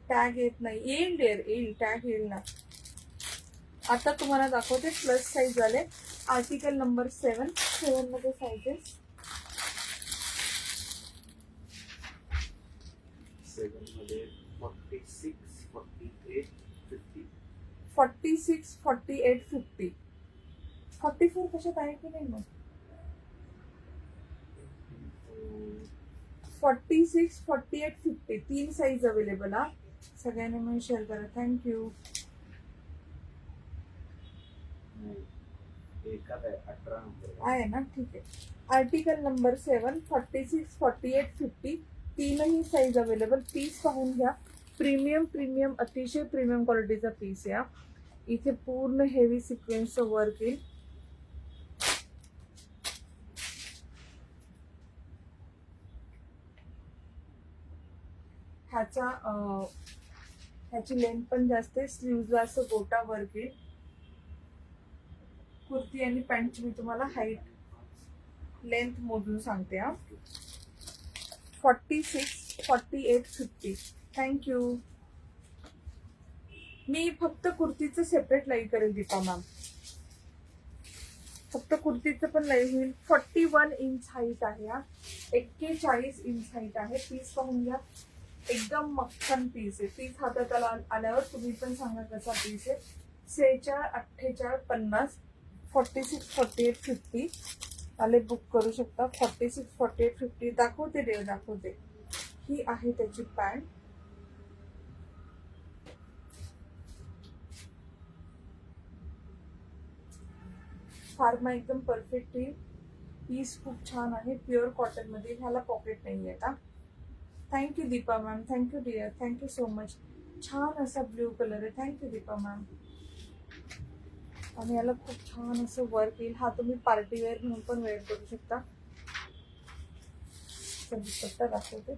टॅग येत नाही. येईल डेअर, येईल. टॅग येईल ना. आता तुम्हाला दाखवते प्लस साईज वाले. आर्टिकल नंबर 7 मध्ये साईजेस. 7 मध्ये 46, 48, 50. 46, 48, 50. 44 कशात आहे की नाही मग? 46, 48, 50 3 साईज अवेलेबल हा. सगळ्यांनी म्हणून शेअर करा. थँक्यू. एकात आहे 18 नंबर आहे ना, ठीक आहे. आर्टिकल नंबर 7, 46, 48, 50 तीनही साईज अवेलेबल. पीस पाहून घ्या. प्रीमियम अतिशय प्रीमियम क्वालिटीचा पीस आहे. इथे पूर्ण हेवी सिक्वेन्सचं वर्क येईल. ह्याची लेंथ पण जास्त आहे. स्लीव्हजला असं गोटा वर्क येईल. कुर्ती आणि पॅन्टची मी तुम्हाला हाईट लेंथ मोजून सांगते हा. 46, 48, 50. थँक्यू. मी फक्त कुर्तीचं सेपरेट लाईव्ह करेल दीपा मॅम. फक्त कुर्तीचं पण लाईव्ह होईल. 41 इंच हाईट आहे हा. 41 इंच हाईट आहे. पीस पाहून घ्या. एकदम मक्खन पीस आहे. पीस हातात आल्यावर तुम्ही पण सांगा कसा पीस आहे. 46, 48, 50, 46, 48, 50 आले बुक करू शकता. 46, 48, 50 दाखवते देव, दाखवते. ही आहे त्याची पॅन्ट. फार्मा एकदम परफेक्ट येईल. पीस खूप छान आहे. प्युअर कॉटन मध्ये. ह्याला पॉकेट नाही आहे का? Thank you Deepa ma'am. Thank you dear. Thank you so much. छान असा ब्ल्यू कलर आहे. Thank you Deepa ma'am. आणि याला खूप छान असं वर्क येईल. हा तुम्ही पार्टी वेअर म्हणून पण वेअर करू शकता. दुपट्टा दाखवते.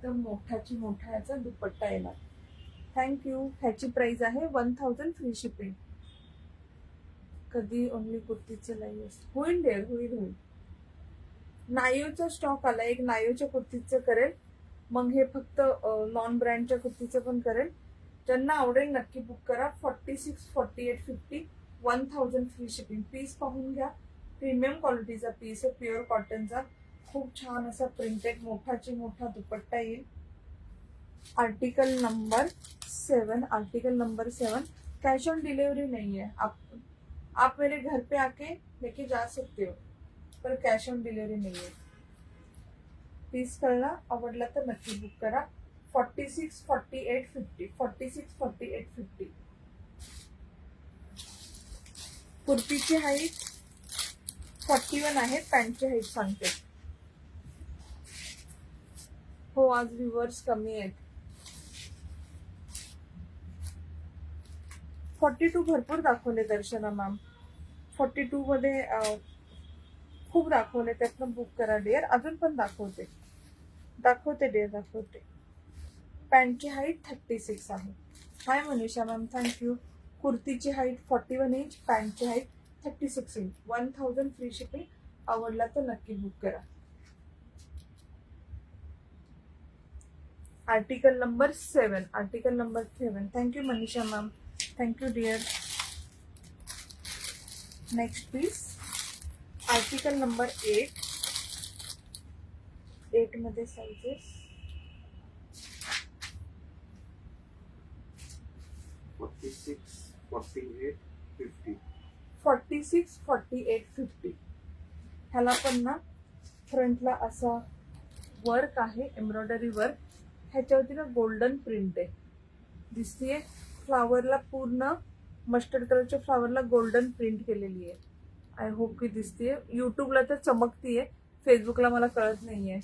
तर मोठ्याची मोठा याचा दुपट्टा येणार. थँक्यू. ह्याची प्राइस आहे 1000 फ्री शिपिंग. कधी ओनली कुर्तीचं लाईव्ह होईल डेअर, होईल. नायोचा स्टॉक आला. एक नायोच्या कुर्तीचं करेल. मग हे फक्त नॉन ब्रँडच्या कुर्तीचं पण करेल. ज्यांना आवडेल नक्की बुक करा. 46, 48, 50 1000 फ्री शिपिंग. पीस पाहून घ्या. प्रीमियम क्वालिटीचा पीस आहे. प्युअर कॉटनचा. खूप छान असा प्रिंटेड मोठाची मोठा दुपट्टा येईल. Article number 7 cash on delivery नहीं है. आप मेरे घर पे आके लेके जा सकते हो, पर कैश ऑन डिलीवरी नहीं है. पीस कळला, आवडला तर नक्की बुक करा. 46, 48, 50. 46, 48, 50. कुर्तीची हाईट 41 आहे. पॅन्टची हाईट सांगते. हो, आज व्ह्यूअर्स कमी आहेत. 42 भरपूर दाखवले दर्शना मॅम. 42 मध्ये खूप दाखवले, त्यातनं बुक करा डिअर. अजून पण दाखवते डिअर, दाखवते. पॅन्टची हाईट 36 आहे. Hi Manisha ma'am, thank you. कुर्तीची हाईट 41 इंच, पॅन्टची हाईट 36 इंच. 1000 free shipping. आवडला तर नक्की बुक करा. Article number 7. Article number 7. Thank you Manisha ma'am, thank you dear. Next piece article number 8. 8 मध्ये साइजेस 46, 48, 50. 46, 48, 50. ह्याला पण ना फ्रंटला असा वर्क आहे, एम्ब्रॉयडरी वर्क. ह्याच्यावरती ना गोल्डन प्रिंट आहे, दिसतीये. फ्लावरला पूर्ण मस्टर्ड कलरच्या फ्लावरला गोल्डन प्रिंट केलेली आहे. आय होप की दिसतीये. युट्यूबला तर चमकतीये, फेसबुकला मला कळत नाहीये.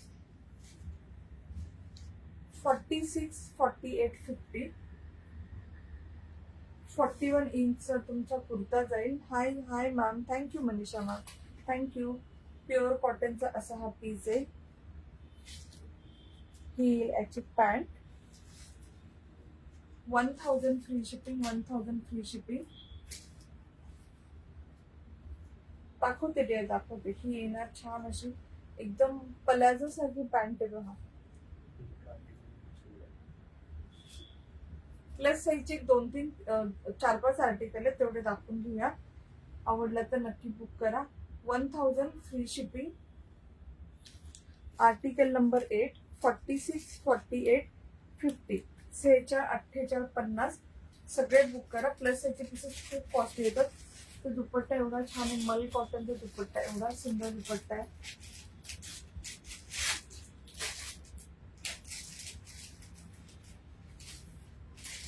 46, 48, 50. 41 इंचचा तुमचा कुर्ता जाईल. Hi ma'am, thank you Manisha ma'am, thank you. Pure कॉटनचा असा हा पीस आहे. ही याची pant. 1000 free shipping. 1000 free shipping. दाखवते डिअर, दाखवते. ही येणार छान अशी एकदम पलाझो सारखी पॅन्ट आहे बघा. प्लस साईजचे 2-3 4-5 आर्टिकल आहे, तेवढे दाखवून घेऊया. आवडला तर नक्की बुक करा. 1000 फ्री शिपिंग. Article number 8. 46, 48, 50. 46, 48, 50. सगळे बुक करा. प्लस साईजचे पीसेस खूप कॉस्टली येतात. तो दुपट्टा एवढा छान आहे, मल कॉटनचा दुपट्टा, एवढा सुंदर दुपट्टा आहे.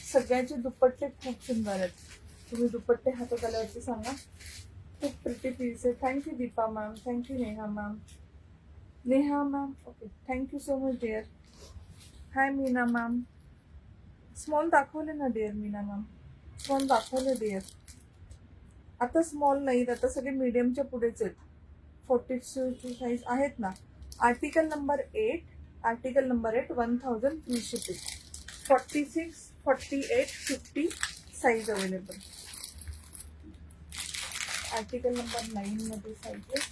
सगळ्यांचे दुपट्टे खूप सुंदर आहेत. तुम्ही दुपट्टे हातात आल्यावरती सांगा. खूप प्रिटी पीस आहे. Thank you Deepa ma'am, thank you Neha ma'am. Neha ma'am, okay, thank you so much dear. Hi Meena ma'am. Small दाखवले ना डिअर, मीना मॅम, स्मॉल दाखवले डिअर. आता स्मॉल नाहीत, आता सगळे मीडियमच्या पुढेच आहेत. 42 साईज आहेत ना. Article number 8. Article number 8. 1000 free shipping. 46, 48, 50 size available. Article number 9 मध्ये साईजेस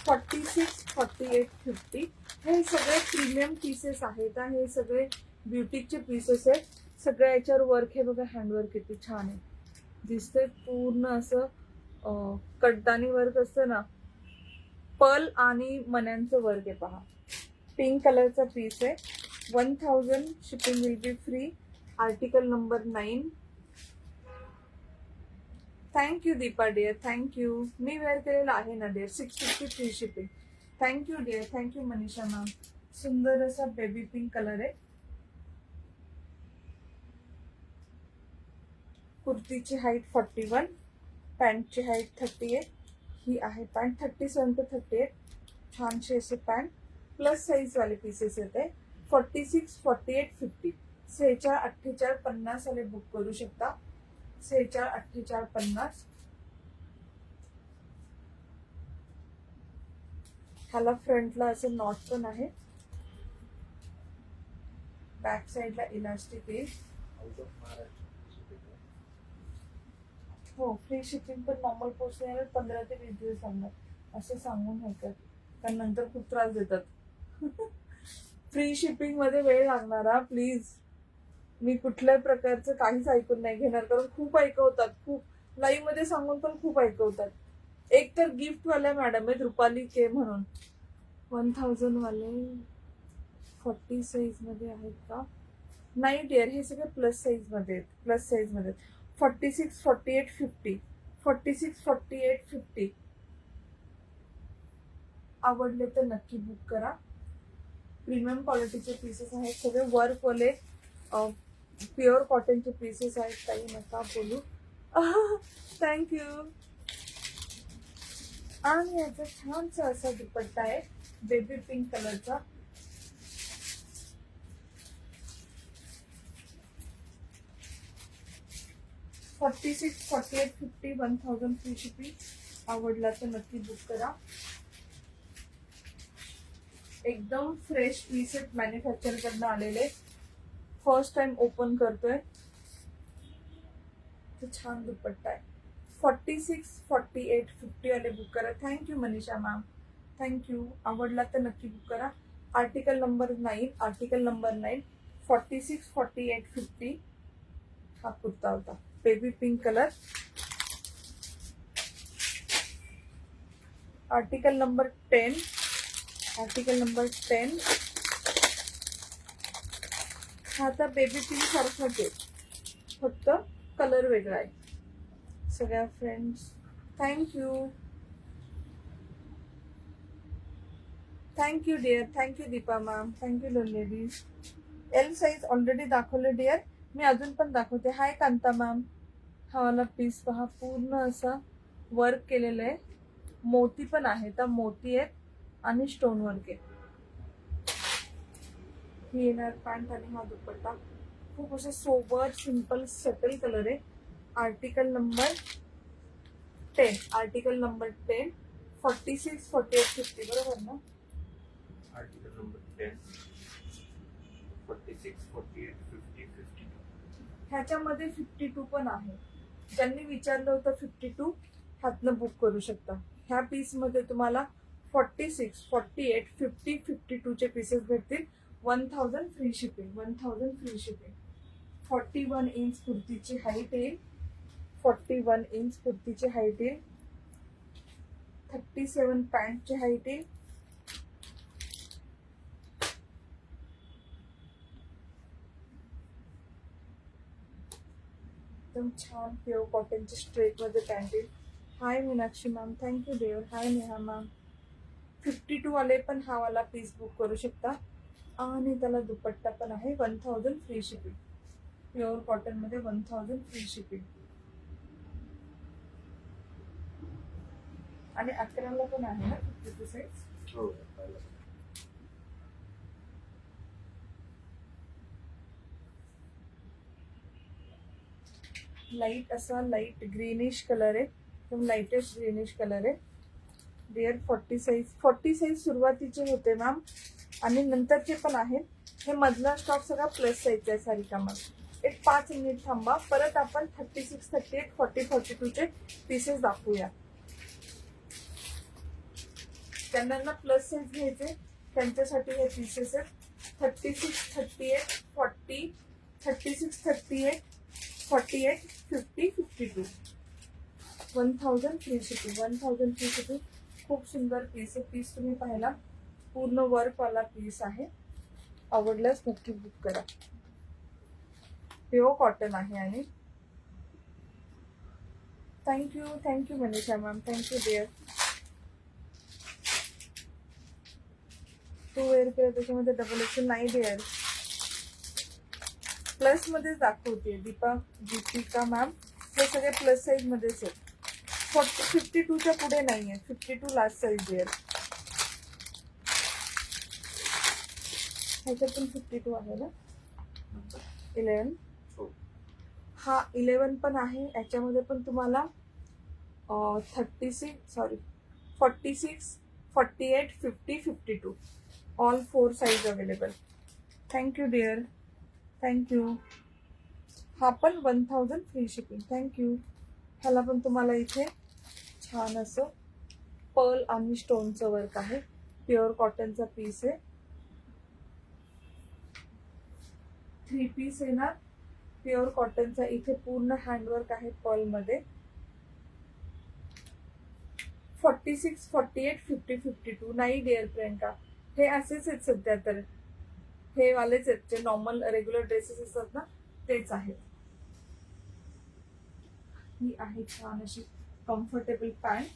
46, 48, 50. हे सगळे प्रीमियम पीसेस आहेत. हे सगळे ब्युटीचे पीसेस आहेत. सगळ्या याच्यावर वर्क हे बघा, हँडवर्क किती छान आहे, दिसतंय. पूर्ण असं कड्डानी वर्क असतं ना, पर्ल आणि मण्यांचं वर्क आहे पहा. पिंक कलरचा पीस आहे. 1000 shipping will be free. Article number 9. Thank you Deepa dear, thank you. मी वेअर केलेला आहे ना dear. 650 free shipping. Thank you dear, thank you Manisha ma'am. सुंदर असा बेबी पिंक कलर आहे. कुर्तीची हाईट 41, पॅन्टची हाईट 38. ही आहे पॅन्ट. 37 to 38. छानशी असे पॅन्ट. प्लस साईज वाले पीसेस येते. 46, 48, 50. 46, 48, 50 वाले बुक करू शकता. 46, 48, 50. ह्याला फ्रंटला असं नॉट पण आहे. बॅक साईडला इलास्टिक आहे. Out of Maharashtra. हो, फ्री शिपिंग पण नॉर्मल पोस्ट 15 ते 20 दिवस लागणार, असं सांगून होतात. कारण नंतर खूप त्रास देतात. फ्री शिपिंग मध्ये वेळ लागणारा, प्लीज. मी कुठल्याही प्रकारचं काहीच ऐकून नाही घेणार, कारण खूप ऐकवतात. खूप लाईव्ह मध्ये सांगून पण खूप ऐकवतात. एक तर गिफ्ट वाल्या मॅडम आहेत, रुपाली के म्हणून. 1000 वाले 40 साईज मध्ये आहेत का? नाही डिअर, हे सगळे प्लस साईज मध्ये आहेत. प्लस साईज मध्ये 46, 48, 50. 46, 48, 50. आवडले तर नक्की बुक करा. प्रीमियम क्वालिटीचे पीसेस आहेत, सगळे वर्कवाले प्युअर कॉटनचे पीसेस आहेत. काही नका बोलू. थँक्यू. आणि याचा छानसा असा दुपट्टा आहे बेबी पिंक कलरचा. $46, $48, $50, 1000 फ्री शिपिंग. आवडला तर नक्की बुक करा. एकदम फ्रेश पीसेस मॅन्युफॅक्चर कडनं आलेले, फर्स्ट टाइम ओपन करतोय. छान दुपट्टा आहे. 46, 48, 50 वाले बुक करा. Thank you Manisha ma'am, thank you. आवडला तर नक्की बुक करा. आर्टिकल नंबर 9, 46, 48, 50 हा कुर्ता होता baby pink colour. Article number 10, हा आता बेबी पिंक सारखाच आहे, फक्त कलर वेगळा आहे. सगळ्या friends thank you dear. Thank you Deepa ma'am, thank you lovely ladies. L size already दाखवले डिअर, मी अजून पण दाखवते. Hi Kanta ma'am. हा वाला पीस पहा, पूर्ण असा वर्क केलेलं आहे. मोती पण आहे, तर मोती आहेत आणि स्टोन वर्क आहे. ही येणार पॅन्ट आणि हा दुपट्टा. खूप असं सोबर सिंपल सटल कलर आहे. आर्टिकल नंबर 10, 46, 48, 50 बरोबर ना. Article number 10, 46, 48, 50, 52. ह्याच्यामध्ये 52 पण आहे. ज्यांनी विचारलं होतं 52 ह्यातनं बुक करू शकता. ह्या पीस मध्ये तुम्हाला 46, 48, 50, 52 चे पीसेस भेटतील. 1000 free shipping. 1000 free shipping. 41 inch कुर्तीची हाईट येईल. 41 इंच कुर्तीची हाईट येईल. 37 पॅन्टची हाईट येईल. एकदम छान प्युअर कॉटनची स्ट्रेट मध्ये पॅन्ट येईल. हाय मीनाक्षी मॅम, थँक्यू देवर. हाय नेहा मॅम. 52 वाले पण हा वाला पीस बुक करू शकता. आणि त्याला दुपट्टा पण आहे. 1000 फ्री शिपिंग. प्युअर कॉटन मध्ये 1000 फ्री शिपिंग. आणि 11ला पण आहे ना 52 साईज. हो. लाईट असा लाईट ग्रीनिश कलर आहे, एकदम लाईटेस्ट ग्रीनिश कलर आहे. डिअर 40 साईज सुरुवातीचे होते मॅम, आणि नंतरचे पण आहेत. हे मधला स्टॉक सगळा प्लस साईजचा आहे सारिका मॅम. एक 5 मिनिट थांबा, परत आपण 36, 38, 40, 42 चे पीसेस दाखवूया. ज्यांना प्लस साईज घ्यायचे त्यांच्यासाठी हे पीसेस आहेत. 36, 38, 40, 36, 38, 48, 50, 52. 1000 फ्री शिपिंग. 1000 free shipping. खूप सुंदर पीस आहे. पीस तुम्ही पाहिला, पूर्ण वर्क वाला पीस आहे. आवडल्यास नक्की बुक करा. प्युअर कॉटन आहे. आणि thank you Manisha ma'am, thank you dear. To wear केलं त्याच्यामध्ये डबल एक्सेल नाही डिअर, प्लस मध्येच दाखवते दीपिका मॅम. हे सगळे प्लस साईज मध्येच आहेत. 52च्या पुढे नाहीये. 52 लास्ट साईज डिअर. ह्याच्यात पण 52 आहे ना. 11 हा 11 पण आहे. याच्यामध्ये पण तुम्हाला 46, 48, 50, 52 all 4 size available. Thank you dear, thank you. हा पण 1000 फ्री शिपिंग. थँक्यू. ह्याला पण तुम्हाला इथे छान असं पर्ल आणि स्टोनचं वर्क आहे. प्युअर कॉटनचा पीस आहे. 3 पीस येणार प्युअर कॉटनचा. इथे पूर्ण हँडवर्क आहे पर्ल मध्ये. 46, 48, 50, 52 नाही डिअर प्रियंका, हे असेच आहेत सध्या. तर हे वालेच आहेत जे नॉर्मल रेग्युलर ड्रेसेस असतात ना, तेच आहेत. ही आहे छान अशी कम्फर्टेबल पॅन्ट.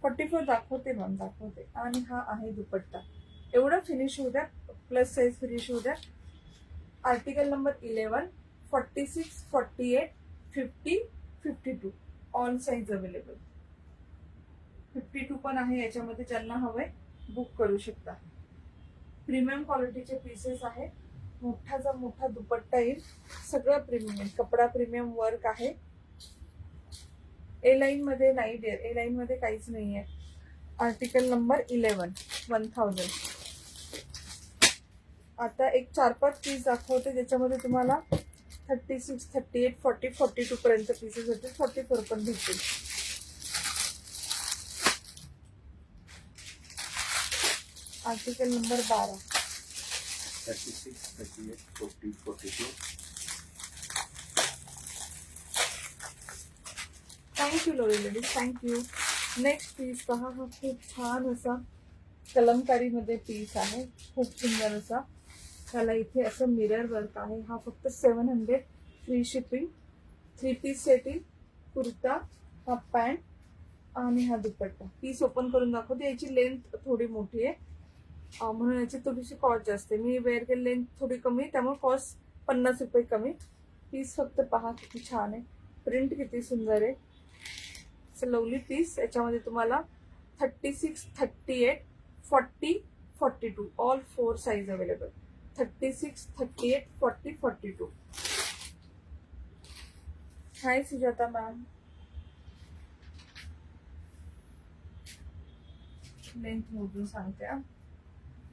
44 दाखवते मॅम, दाखवते. आणि हा आहे दुपट्टा. एवढं फिनिश होऊ द्या, प्लस साईज फिनिश होऊ द्या. Article number 11, 46, 48, 50, 52 all size available. 52 पण आहे याच्यामध्ये, ज्यांना हवंय बुक करू शकता. प्रीमियम क्वालिटीचे पीसेस आहे. मोठाचा मोठा दुपट्टा येईल, सगळं प्रीमियम, कपडा प्रीमियम, वर्क आहे. ए लाईन मध्ये नाही डिअर, ए लाईन मध्ये काहीच नाहीये. Article number 11, 1000. आता एक 4-5 पीस दाखवते ज्याच्यामध्ये तुम्हाला 36, 38, 40, 42 पर्यंत पीसेस होते. 44 पण भेटतील. Article number 12, 36, 38, 40, 42. थँक्यू लोरी लेडीज, थँक्यू. नेक्स्ट पीस पहा, हा खूप छान असा कलमकारीमध्ये पीस आहे, खूप सुंदर असा. त्याला इथे असं मिरर वर्क आहे. हा फक्त 700 फ्री शिपिंग. 3 पीस सेट येईल. कुर्ता, हा पॅन्ट आणि हा दुपट्टा. पीस ओपन करून दाखवते. याची लेंथ थोडी मोठी आहे, म्हणून याची थोडीशी कॉस्ट जास्त आहे. मी वेअर केली लेंथ थोडी कमी, त्यामुळे कॉस्ट 50 रुपये कमी. पीस फक्त पहा किती छान आहे, प्रिंट किती सुंदर आहे. Lovely piece. याच्यामध्ये तुम्हाला 36, 38, 40, 42 all 4 size available. 36, 38, 40, 42. Hi Sujata ma'am. Length मोजून सांगते हा,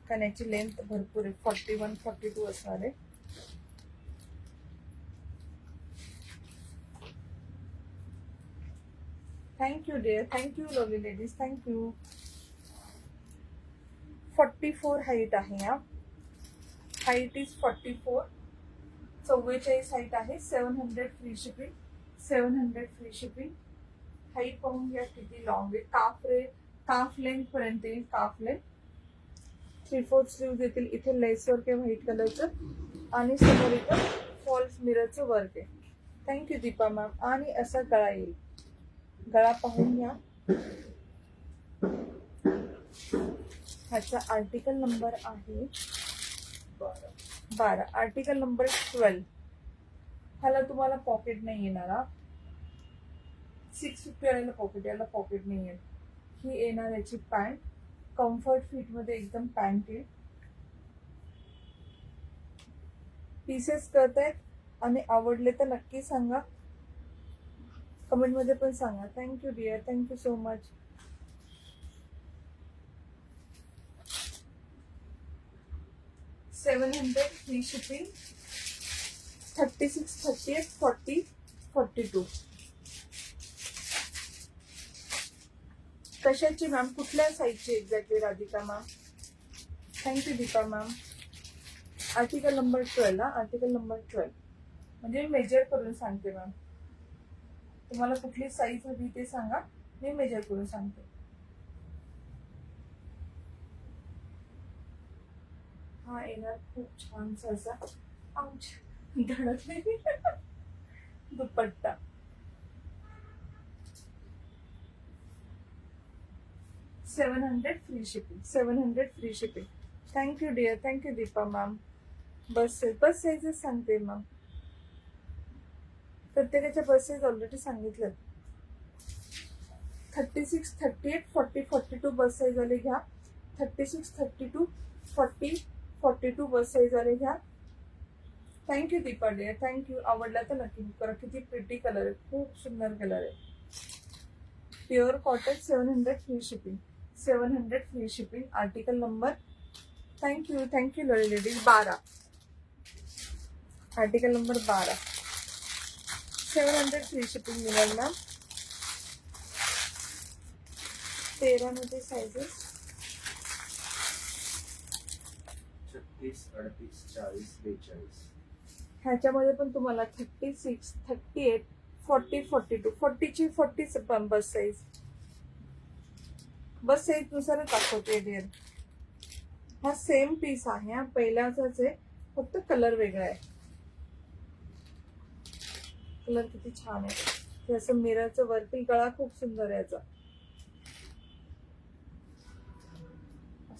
कारण याची लेंथ भरपूर आहे. 41, 42 असणार आहे. Thank you dear, thank you lovely ladies, thank you. 44 height आहे हा. Height is 44. 44 हाईट आहे. 700 free shipping. 700 free shipping. Height पाहून घ्या किती लॉंग आहे. काफ लेंथ पर्यंत येईल. काफ लेंथ. 3/4 स्लीव्ह येतील. इथे लेस वर्क आहे व्हाईट कलरचं आणि समोर इथं फॉल्स मिररचं वर्क आहे. Thank you Deepa ma'am. आणि असा गळा येईल. गळा पाहून घ्या. ह्याचा आर्टिकल नंबर आहे 12. Article number 12. ह्याला तुम्हाला पॉकेट नाही येणार. 650 वाल्याला पॉकेट, याला पॉकेट नाही येईल. ही येणार याची पॅन्ट. कम्फर्ट फिट मध्ये एकदम पॅन्ट येईल. पीसेस करत आहेत आणि आवडले तर नक्की सांगा, कमेंट मध्ये पण सांगा. Thank you dear, thank you so much. $700 free shipping. 36, 38, 40, 42. कशाची मॅम, कुठल्या साईजची exactly Radhika ma'am? Thank you Deepa ma'am. Article number 12. Article number 12 म्हणजे मेजर करून सांगते मॅम. तुम्हाला कुठली साईज हवी ते सांगा, मी मेजर करून सांगते. हा येणार खूप छानसा असा धडक नाही dupatta. $700 free shipping. 700 free shipping. Thank you dear, thank you Deepa ma'am. बस साईजेस सांगते मॅम. प्रत्येकाच्या बस साईज ऑलरेडी सांगितलं. 36, 38, 40, 42 बस साईज वाले घ्या. 36, 32, 40, 42 बस साईज वाले घ्या. Thank you Deepa dear, thank you. आवडला तर नक्की बुक करा. किती प्रिटी कलर आहे, खूप सुंदर कलर आहे. Pure cotton. 700 free shipping. 700 free shipping. Article number, thank you ladies, 12. Article number 12. 700 free shipping मिळेल मॅम. 13 मध्ये साइजेस. 36, 38, 40, 42. ह्याच्यामध्ये पण तुम्हाला 36, 38, 40, 42. 40ची 40 बस साईज. बस साईज नुसारच दाखवते डिअर. हा सेम पीस आहे. हा पहिल्याचाच आहे, फक्त कलर वेगळा आहे. कलर किती छान आहे. हे असं मिररचं वर्क. गळा खूप सुंदर आहे याचा.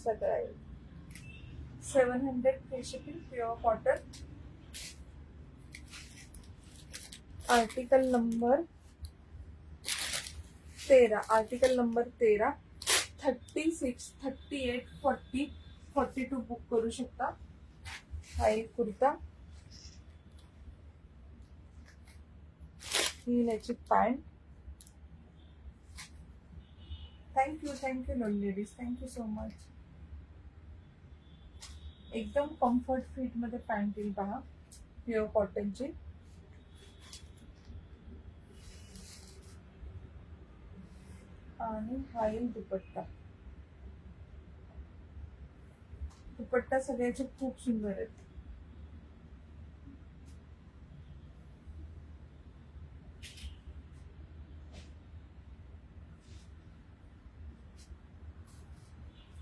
सगळं आहे. 700 free shipping, pure cotton. Article number 13, article number 13, 36, 38, 40, 42 book करू शकता. हा एक कुर्ता. ही याची pant. Thank you ladies, thank you so much. एकदम कम्फर्ट फिट मध्ये पॅन्ट येईल पहा, प्युअर कॉटनची. आणि हा येईल दुपट्टा. दुपट्टा सगळ्याचे खूप सुंदर आहेत.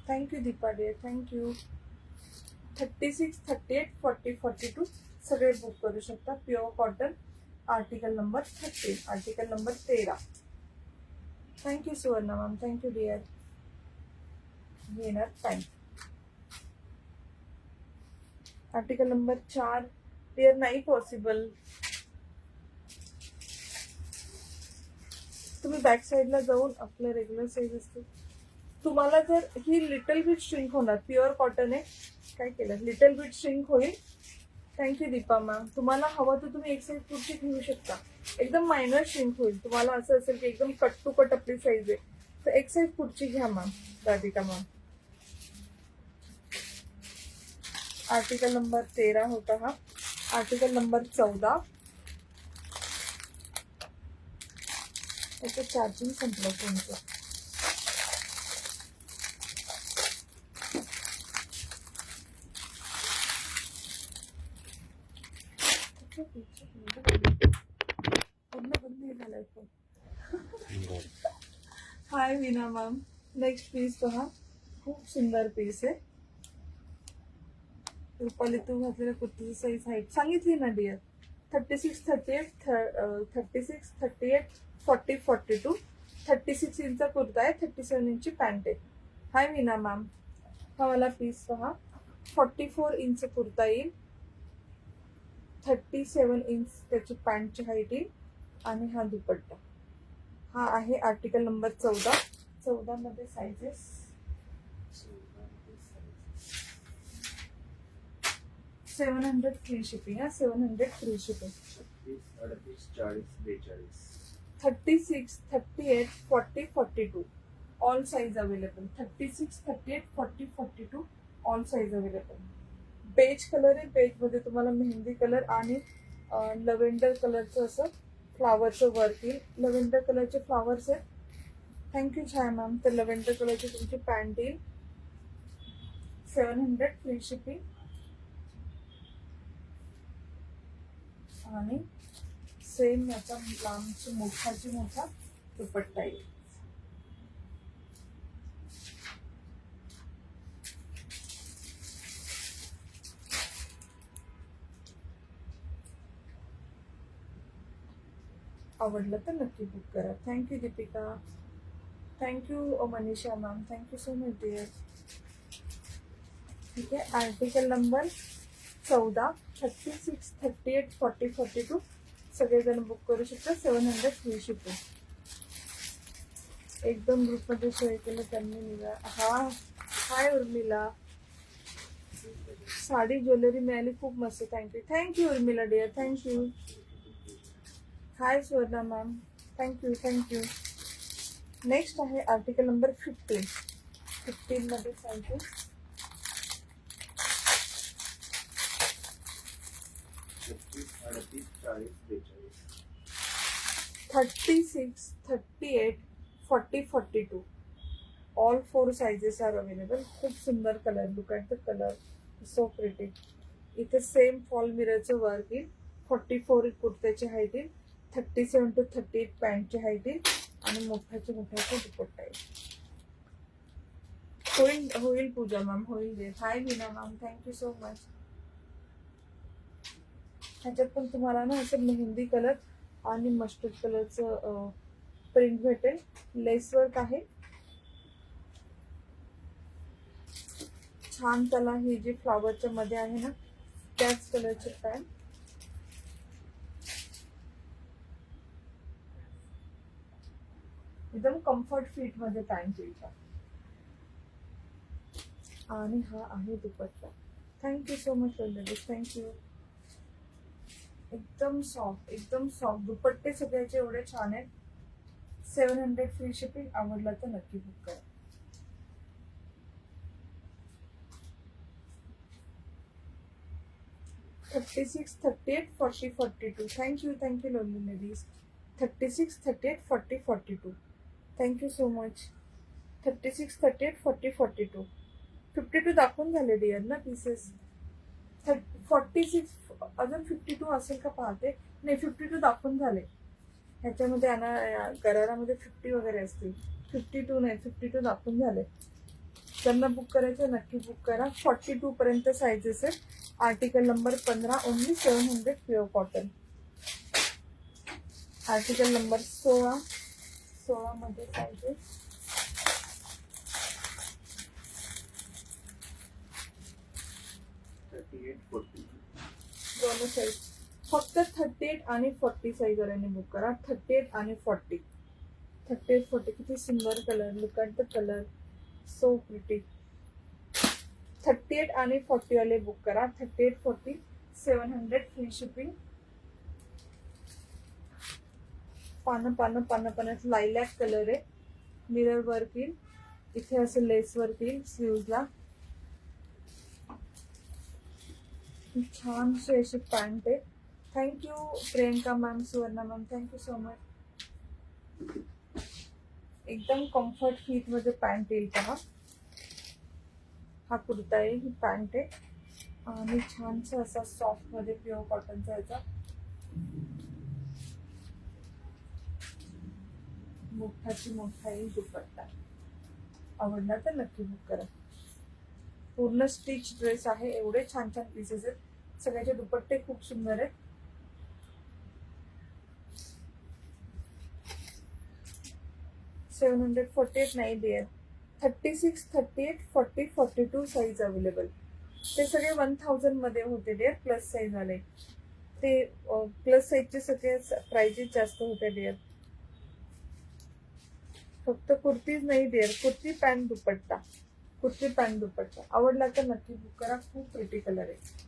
Thank you Deepa Deere, thank you. 36, 38, 40, 42 सगळे बुक करू शकता. Pure cotton, article number 13, article number 13. Thank you Suvarna ma'am, thank you dear. येणार पॅन्ट. आर्टिकल नंबर 4 डिअर नाही पॉसिबल. तुम्ही बॅक साईडला जाऊन आपलं रेग्युलर साईज असते. तुम्हाला जर ही लिटल बिट श्रिंक होणार, प्युअर कॉटन आहे. काय केलं, लिटल बिट श्रिंक होईल. Thank you Deepa ma'am. तुम्हाला हवं तर तुम्ही एक साईज पुढची घेऊ शकता. एकदम मायनर श्रिंक होईल. तुम्हाला असं असेल की एकदम कट टू कट आपली साईज आहे, तर एक साईज पुढची घ्या ma'am, Radhika ma'am. Article number 13 होता हा. Article number 14. याचं चार्जिंग संपलं तुमचं. हाय वीना मॅम. नेक्स्ट पीस पहा, खूप सुंदर पीस आहे. रुपाली तू घातलेल्या कुर्तीची साईज हाईट सांगितली ना डिअर. 36, 38, 36, 38, 40, 42. 36 इंचचा कुर्ता आहे, 37 इंची पॅन्ट आहे. हाय वीना मॅम. हा वाला पीस पहा, 44 इंच कुर्ता येईल, 37 इंच त्याची पॅन्टची हाईट येईल. आणि हा दुपट्टा. हा आहे आर्टिकल नंबर 14. 14 मध्ये sizes 700 free shipping. 700 free shipping. 36, 38, 40, 42. 36, 38, 40, 42 all size available. 36, 38, 40, 42 all size available. Beige colour आहे. बेज मध्ये तुम्हाला मेहंदी कलर आणि लव्हेंडर कलरचं असं फ्लावरचं वर्क येईल. लव्हेंडर कलरचे फ्लावर्स आहेत. Thank you Chhaya ma'am. तर लव्हेंडर कलरची तुमची पॅन्ट येईल. 700 फ्री शिपिंग. आणि सेम याचा लांबची मोठा दुपट्टा येईल. आवडलं तर नक्की बुक करा. Thank you Deepika. Thank you Manisha ma'am. Thank you so much dear. ठीक आहे. आर्टिकल नंबर 14, 36, 38, 40, 42 सगळेजण बुक करू शकता. 700 फ्री शिपिंग. एकदम ग्रुपमध्ये शेअर केलं त्यांनी निघा. हा हाय उर्मिला. साडी ज्वेलरी मिळाली, खूप मस्त. Thank you Urmila dear. Thank you. Hi Swarna ma'am. Thank you. Next आहे आर्टिकल नंबर 15. 15 मध्ये sizes 36, 38, 40, 42 all 4 sizes are available. खूप सुंदर colour. Look at the colour, so pretty. इथे सेम फॉल मिररचं वर्क येईल. 44 कुर्त्याची हाईट येईल. 37 to 38 पॅन्टची हाईट येईल. आणि मोठ्याचे दुपट्टा येईल. होईल पूजा मॅम, होईल. Hi Veena ma'am. Thank you so much. ह्याच्यात पण तुम्हाला ना असं मेहंदी कलर आणि मस्टर्ड कलरचं प्रिंट भेटेल. लेस वर्क आहे. छान त्याला ही जी फ्लॉवरच्या मध्ये आहे ना त्याच कलरचे पॅन्ट. एकदम कम्फर्ट फिट मध्ये पॅन्ट येईल. आणि हा आहे dupatta. Thank you so much ladies, thank you. एकदम सॉफ्ट दुपट्टे सगळ्याचे एवढे छान आहेत. 700 फ्री शिपिंग. आवडला तर नक्की बुक करा. 36, 38, 40, 42. Thank you lonely ladies. 36, 38, 40, 42. Thank you so much. 36, 38, 40, 42. 52 दाखवून झाले डिअर ना पीसेस. 46 अजून 52 असेल का पाहते. नाही 52 दाखवून झाले. ह्याच्यामध्ये गरारामध्ये 50 वगैरे असतील. 52 नाही 52 दाखवून झाले. ज्यांना बुक करायचं नक्की बुक करा. 42 पर्यंत साईजेस आहेत. Article number 15 only 700 pure cotton. Article number 16 मध्ये साईजेस. दोनों साईज. फक्त 38 आणि 40 साईज वाल्याने बुक करा. 38 आणि 40. 38, 40 किती सुंदर colour. Look at the colour, so pretty. 38 आणि 40 वाले बुक करा. 38, 40, 700 फ्री शिपिंग. पानं लायलॅक कलर आहे. मिरर वर्क येईल. इथे असं लेस वर्क येईल स्लीव्हजला. छानशी अशी पॅन्ट आहे. Thank you Priyanka ma'am, Suvarna ma'am, thank you so much. एकदम कम्फर्ट फिट मध्ये पॅन्ट येईल पहा. हा कुर्ता आहे, ही पॅन्ट आहे आणि छानसा असा सॉफ्ट मध्ये प्युअर कॉटनचा याचा मोठा येईल दुपट्टा. आवडला तर नक्की बुक करा. पूर्ण स्टिच ड्रेस आहे. एवढे छान पीसेस आहेत. सगळ्याचे दुपट्टे खूप सुंदर आहेत. $748 नाही डिअर. 36, 38, 40, 42 size available. ते सगळे 1000 मध्ये होते डिअर. प्लस साईज आले ते. प्लस साईजचे सगळे प्राइजेस जास्त होते डिअर. फक्त कुर्तीज नाही डिअर. कुर्ती पॅन्ट दुपट्टा. आवडला तर नक्की बुक करा. खूप प्रिटी कलर आहे.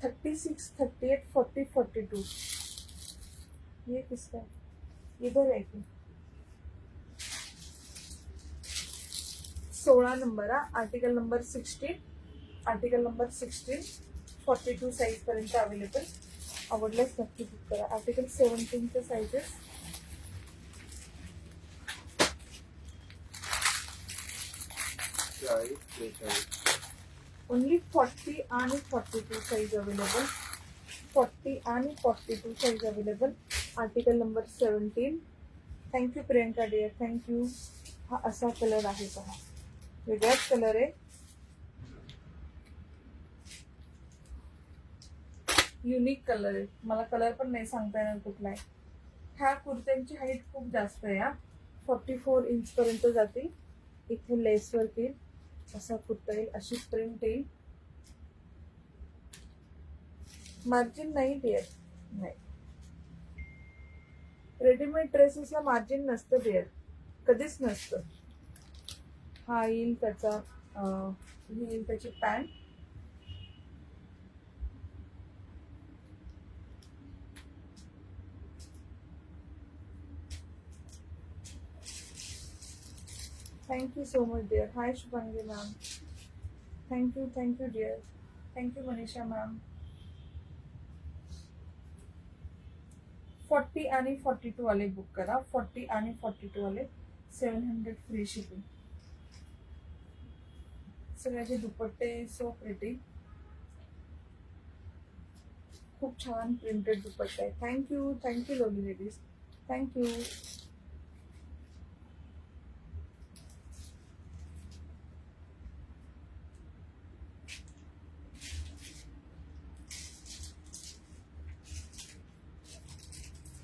36, 38, 40, 42. ये किसका है? इधर है की 16 नंबर. Article number 16. 42 साईज पर्यंत अवेलेबल. आवडल्यास नक्की बुक करा. Article 17 sizes. ओनली 40 आणि 42 साईज अवेलेबल. 40 आणि 42 size available. Article number 17. Thank you Priyanka dear, thank you. हा असा कलर आहे पहा. वेगळाच कलर आहे. युनिक कलर आहे. मला कलर पण नाही सांगता येणार कुठला आहे. ह्या कुर्त्यांची हाईट खूप जास्त आहे. 44 इंच पर्यंत जाते. इथे लेस वर्क येईल. असा कुर्ता येईल. अशी प्रिंट येईल. मार्जिन नाही डिअर, नाही. रेडीमेड ड्रेसेसला मार्जिन नसतं डिअर, कधीच नसतं. हा येईल त्याचा ही येईल त्याची pant. Thank you so much dear. Hi Shubhangi ma'am, thank you dear. Thank you Manisha ma'am. 40 आणि 42 वाले बुक करा. 40 आणि 42 वाले 700 फ्री शिपिंग. सगळ्याचे दुपट्टे सो प्रिटी. खूप छान प्रिंटेड दुपट्टा आहे. Thank you lovely ladies, thank you.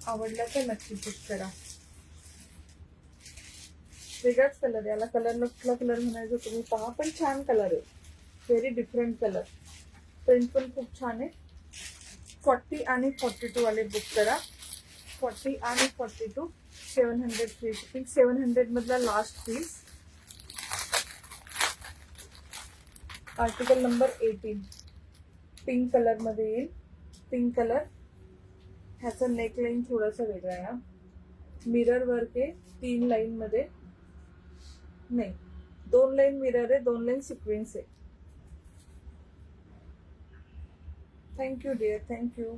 आवडला तर नक्की बुक करा. वेगळाच कलर आहे. याला कलर कुठला कलर म्हणायचं तुम्ही पहा, पण छान कलर आहे. Very different colour. प्रिंट पण खूप छान आहे. 40 आणि 42 वाले बुक करा. 40 आणि 42 700 फ्री शिपिंग. 700 मधला last piece. Article number 18 pink colour मध्ये येईल. Pink colour. ह्याचा नेकलाईन थोडासा वेगळा आहे. मिरर वर्क आहे 3 लाईन मध्ये, नाही 2 लाईन मिरर आहे, 2 लाईन सिक्वेन्स आहे. Thank you dear, thank you.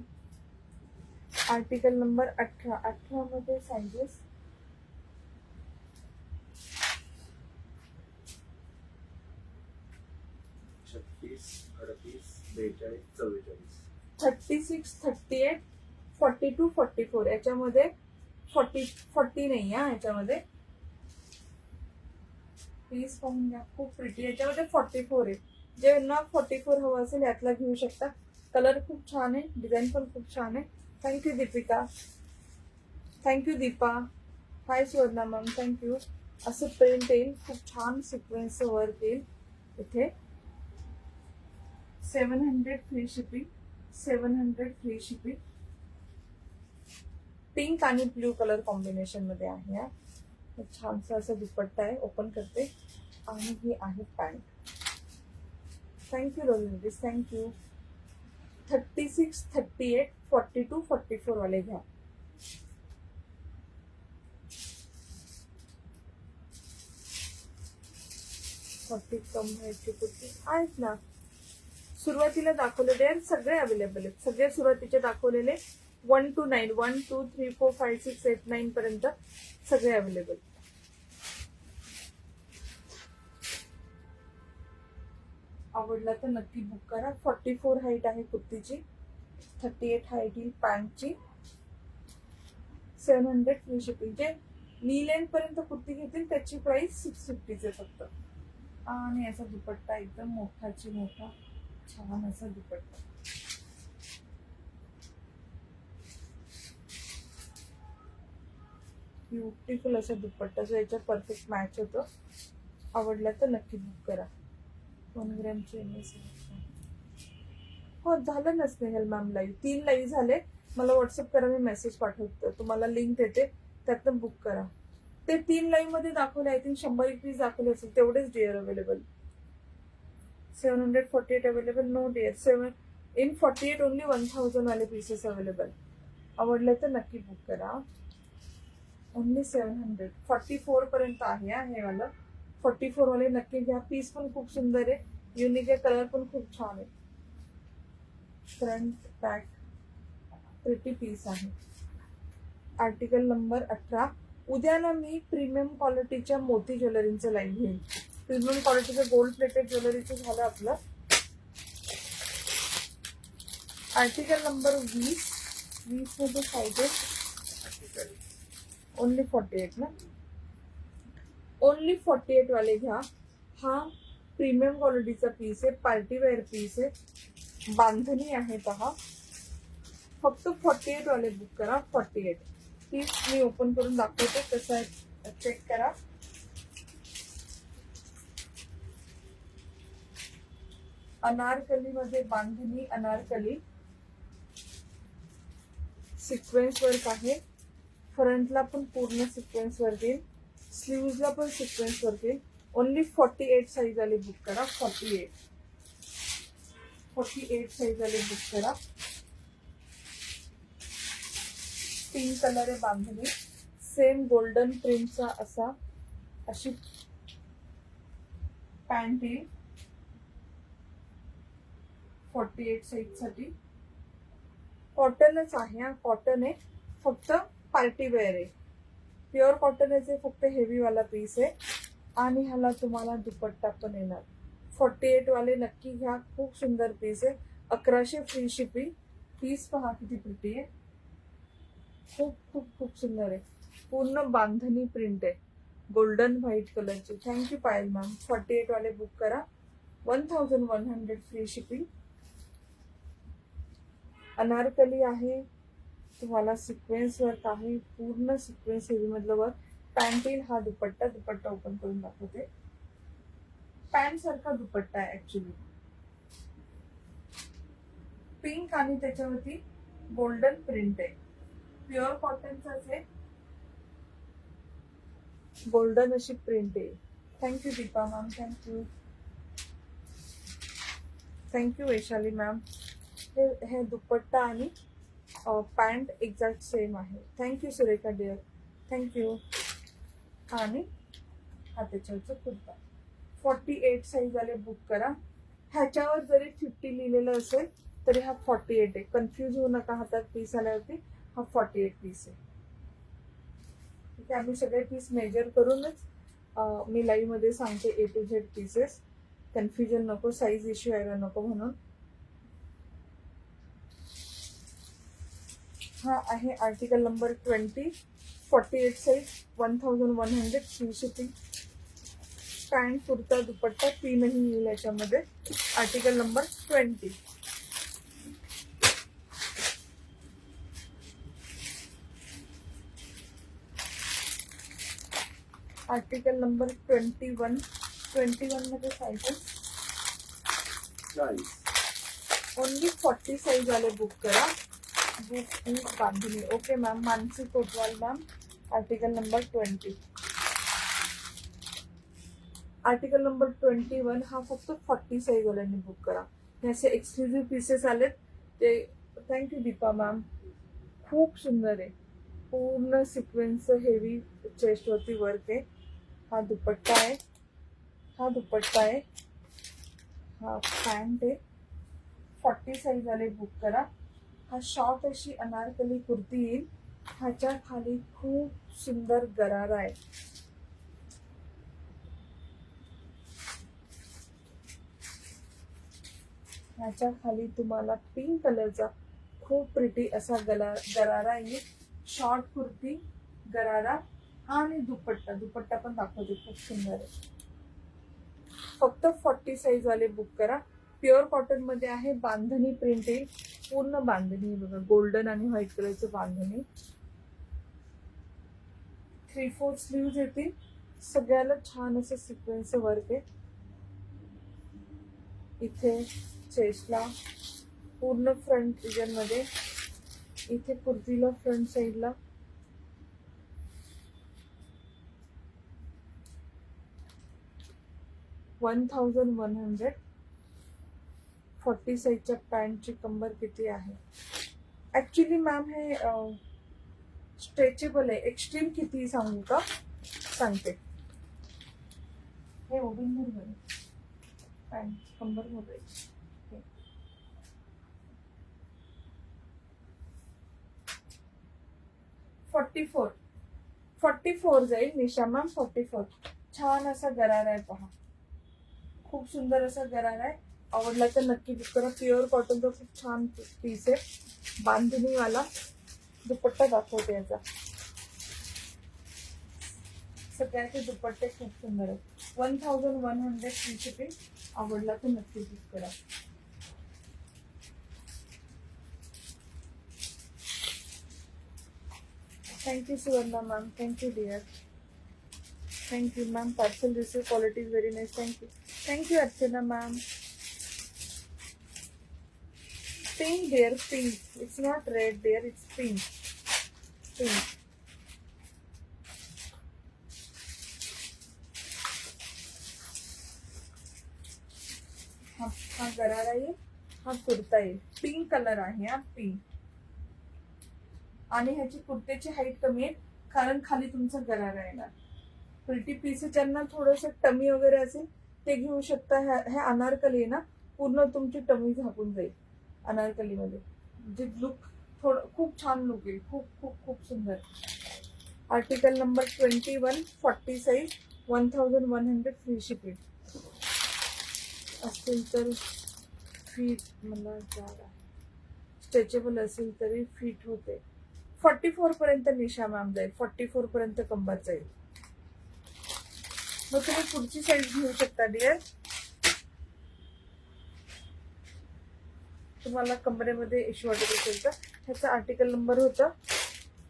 Article number 18 मध्ये साइजेस 36, 38, 42, 44. 36, 38, 42, 44. याच्यामध्ये 40 नाही हा. याच्यामध्ये पीस पाहून घ्या, खूप प्रिटी. याच्यामध्ये 44 आहे. ज्यांना 44 हवं असेल यातला घेऊ शकता. कलर खूप छान आहे, डिझाईन पण खूप छान आहे. Thank you Deepika, thank you Deepa. Hi Suvarna ma'am, thank you. असं प्रिंट येईल, खूप छान सिक्वेन्स वर्क येईल इथे. 700 free shipping. 700 free shipping. Pink आणि ब्ल्यू कलर कॉम्बिनेशन मध्ये आहे. हा छानसा असा दुपट्टा आहे. ओपन करते. आणि ही आहे पॅन्ट. Thank you रोलिंडीज, thank you. 36, 38, 42, 44 वाले घ्या. कम व्हायची कुर्ती आहेत ना. सुरुवातीला दाखवलेले आहेत सगळे अवेलेबल आहेत. सगळे सुरुवातीचे दाखवलेले 1 to 9, 1, 2, 3, 4, 5, 6, 8, 9 पर्यंत सगळे अवेलेबल. आवडला तर नक्की बुक करा. 44 हाईट आहे कुर्तीची, 38 हाईट येईल पॅन्टची. 700 फ्री शिपिंग. जे नी लेंथ पर्यंत कुर्ती घेतील त्याची प्राइस 650 आहे फक्त. आणि याचा दुपट्टा एकदम मोठाची मोठा छान असा दुपट्टा. ब्युटिफुल असा दुपट्टा जो याच्यात परफेक्ट मॅच होतो. आवडला तर नक्की बुक करा. 1 ग्रॅमची हो झालं ना स्नेहल मॅम. लाईव्ह 3 लाईव्ह झाले. मला व्हॉट्सअप करा, मी मेसेज पाठवतो, तुम्हाला लिंक देते, त्यातनं बुक करा. ते 3 लाईव्ह मध्ये दाखवले, आय थिंक 100 पीस दाखवले असेल तेवढेच dear available. 748 available. No dear. 7 in 48 only 1000 वाले पीसेस अवेलेबल. आवडलं तर नक्की बुक करा. ओनली 700. 44 पर्यंत आहे हे वाला. 44 वाले नक्की घ्या. पीस पण खूप सुंदर आहे, युनिक आहे, कलर पण खूप छान आहे. फ्रंट बॅक प्रिटी पीस आहे. Article number 18. उद्या ना मी प्रीमियम क्वालिटीच्या मोती ज्वेलरीचं लाईन घेईन. प्रीमियम क्वालिटीचं गोल्ड प्लेटेड ज्वेलरीचं झालं आपलं. Article number 20. 20 मध्ये साइजेस 48. ओनली 48 ना. ओनली 48 वाले घ्या. हा प्रीमियम क्वालिटीचा पीस आहे, पार्टी वेअर पीस आहे, बांधणी आहे पहा. फक्त 48 वाले बुक करा. 48 पीस मी ओपन करून दाखवते कसं आहे, चेक करा. अनारकली मध्ये बांधणी अनारकली सिक्वेन्स वर्क आहे. फ्रंटला पण पूर्ण सिक्वेन्स वर्क येईल, स्लीव्हजला पण सिक्वेन्स वर्क येईल. ओनली 48 साईज वाले बुक करा. 48 साईज वाले बुक करा. पिंक कलर आहे बांधणी. सेम गोल्डन प्रिंटचा अशी पॅन्ट येईल 48 साईज साठी. कॉटनच आहे हा, कॉटन आहे, फक्त पार्टी वेअर आहे. प्युअर कॉटन आहे, फक्त हेवी वाला पीस आहे. आणि ह्याला तुम्हाला दुपट्टा पण येणार. 48 वाले नक्की घ्या, खूप सुंदर पीस आहे. 1100 फ्री शिपिंग. पीस पहा किती प्रिटी आहे, खूप खूप खूप सुंदर आहे. पूर्ण बांधणी प्रिंट आहे, गोल्डन व्हाईट कलरची. Thank you Payal ma'am. 48 वाले बुक करा. 1100 फ्री शिपिंग. अनारकली आहे, तुम्हाला सिक्वेन्स वर्क आहे, पूर्ण सिक्वेन्स हेवी मधलं वर्क. पॅन्ट येईल. हा दुपट्टा ओपन करून दाखवते. पॅन्ट सारखा दुपट्टा आहे ऍक्च्युली. पिंक आणि त्याच्यावरती गोल्डन प्रिंट आहे. प्युअर कॉटनच आहे, गोल्डन अशी प्रिंट आहे. Thank you Deepa ma'am, thank you. Thank you Vaishali ma'am. हे दुपट्टा आणि पॅन्ट एक्झॅक्ट सेम आहे. Thank you Surekha dear, thank you. आणि हा त्याच्यावरचा कुर्ता. 48 साईज वाले बुक करा. ह्याच्यावर जरी 50 लिहिलेलं असेल तरी हा 48 आहे. कन्फ्यूज होऊ नका. हातात पीस आल्यावरती हा 48 पीस आहे. ठीक आहे, आम्ही सगळे पीस मेजर करूनच मी लाईव्ह मध्ये सांगते A to Z pieces. Confusion नको, साईज इश्यू यायला नको म्हणून. हा आहे article number 20. 48 size, 1100 free shipping. Pant, kurta, dupatta तीनही येईल याच्यामध्ये. Article number 20. Article number 21. 21 मध्ये साईजेस 40. ओनली 40 साईज वाले बुक करा. बुक इज बांधणी. Okay ma'am. Mansi Kotwal ma'am. Article number 20. Article number 21 हा फक्त 40 साईज वाल्यांनी बुक करा. हे असे एक्सक्लुझिव्ह पीसेस आलेत ते. Thank you Deepa ma'am. खूप सुंदर आहे. पूर्ण सिक्वेन्स हेवी चेस्ट वरती वर्क आहे. हा दुपट्टा आहे, हा दुपट्टा आहे, हा पॅन्ट आहे. 40 साईज वाले बुक करा. हा शॉर्ट अशी अनारकली कुर्ती येईल. ह्याच्या खाली खूप सुंदर गरारा आहे. ह्याच्या खाली तुम्हाला पिंक कलरचा खूप प्रिटी असा गरारा येईल. शॉर्ट कुर्ती, गरारा आणि दुपट्टा. दुपट्टा पण दाखवते, खूप सुंदर आहे. फक्त 40 साईज वाले बुक करा. प्युअर कॉटन मध्ये आहे. बांधणी प्रिंट येईल. पूर्ण बांधणी बघा, गोल्डन आणि व्हाईट कलरचं बांधणी. 3/4 स्लीव्ज येतील. सगळ्याला छान असं सिक्वेन्स वर्क आहे. इथे चेस्टला पूर्ण फ्रंट रिजन मध्ये, इथे कुर्तीला फ्रंट साईडला $1100. 40 साईजच्या पॅन्टची कंबर किती आहे? ऍक्च्युली मॅम हे स्ट्रेचेबल आहे. एक्स्ट्रीम किती सांगू का? सांगते. हे ओढून धर बरं. पॅन्ट कंबर मोजायची. 44 जाईल निशा मॅम. 44. छान असा गरारा आहे पहा. खूप सुंदर असा गरारा आहे. आवडला तर नक्की बुक करा. प्युअर कॉटनचा खूप छान पीस आहे. बांधणीवाला. दुपट्टा दाखवते याचा. सगळ्याचे दुपट्टे खूप सुंदर आहेत. 1100 फ्री शिपिंग. आवडला तर नक्की बुक करा. Thank you Suvarna ma'am. Thank you dear. Thank you ma'am. Parcel receive, quality is very nice. Thank you. Thank you Archana ma'am. Pink dear, pink. It's not red dear, it's pink. Pink. हा गरारा येईल. हा कुर्ता येईल. पिंक कलर आहे हा, पिंक. आणि ह्याची कुर्त्याची हाईट कमी आहे कारण खाली तुमचा गरारा येणार. प्रिटी पीस ज्यांना थोडस टमी वगैरे असेल ते घेऊ शकता. हे अनारकली आहे ना, पूर्ण तुमची टमी झाकून जाईल अनारकली मध्ये. जे लुक थोडं खूप छान लुक येईल. खूप खूप खूप सुंदर. Article number 21. 40 size, 1100 free shipping. असेल तर फिट मला स्ट्रेचेबल असेल तरी फिट होते. 44 पर्यंत निशा मॅम जाईल. 44 पर्यंत कंबर जाईल. मग तुम्ही पुढची साईज घेऊ शकता डिअर. तुम्हाला कमरेमध्ये इश्यू वाटत असेल तर. ह्याचा आर्टिकल नंबर होता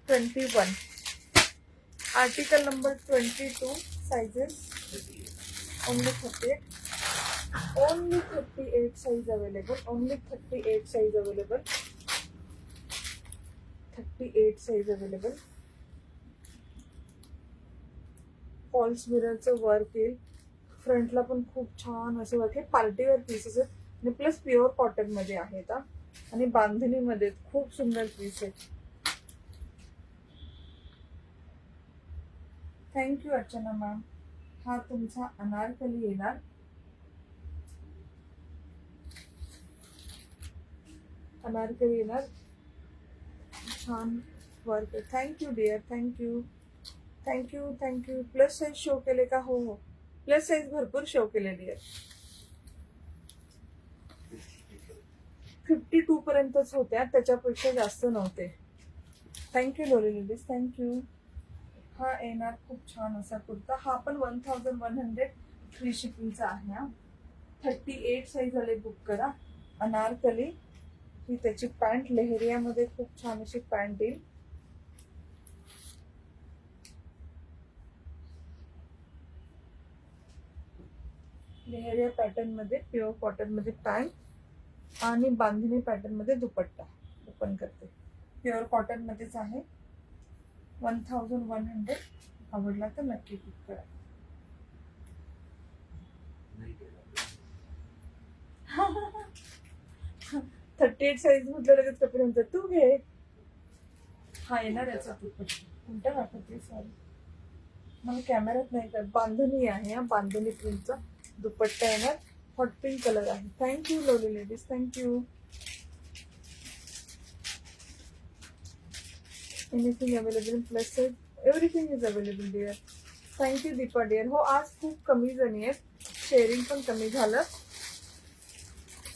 21. Article number 22. Sizes only 38. Only 38 size available. Only 38 size available. 38 size available. False मिररचं वर्क येईल. फ्रंटला पण खूप छान असं वर्क आहे. पार्टीवेअर पीसेस आहेत आणि प्लस प्युअर कॉटन मध्ये आहेत हा. आणि बांधणीमध्ये खूप सुंदर पीस आहे. Thank you Archana ma'am. हा तुमचा अनारकली येणार. अनारकली येणार. छान वर्क आहे. Thank you dear. Thank you. Thank you. Thank you. Plus size show केले का? हो हो, प्लस साईज भरपूर शो केले डिअर. 52 पर्यंतच होत्या, त्याच्यापेक्षा जास्त नव्हते. Thank you lovely ladies. थँक्यू. हा येणार खूप छान असा कुर्ता. हा पण 1100 फ्री शिपिंगचा आहे. हा 38 साईज आले. बुक करा. अनारकली ही त्याची पॅन्ट. लेहरियामध्ये खूप छान अशी पॅन्ट येईल. लेहरिया पॅटर्न मध्ये प्युअर कॉटन मध्ये पॅन्ट आणि बांधणी पॅटर्न मध्ये दुपट्टा. ओपन करते. प्युअर कॉटन मध्येच आहे. 1100. आवडला तर नक्की बुक करा. नाही केलं. 38 साईज म्हटलं लगेच कपडे म्हणतात तू घे. हा येणार याचा दुपट्टा. कोणत्या दाखवते? सॉरी, मला कॅमेऱ्यात नाही का. बांधणी आहे हा. बांधणी प्रिंटचा दुपट्टा येणार. हॉट पिंक कलर आहे. Thank you lovely ladies. Thank you. Anything available in plus size? Everything is available dear. Thank you Deepa dear. हो, आज खूप कमी जणी आहेत. शेअरिंग पण कमी झालं.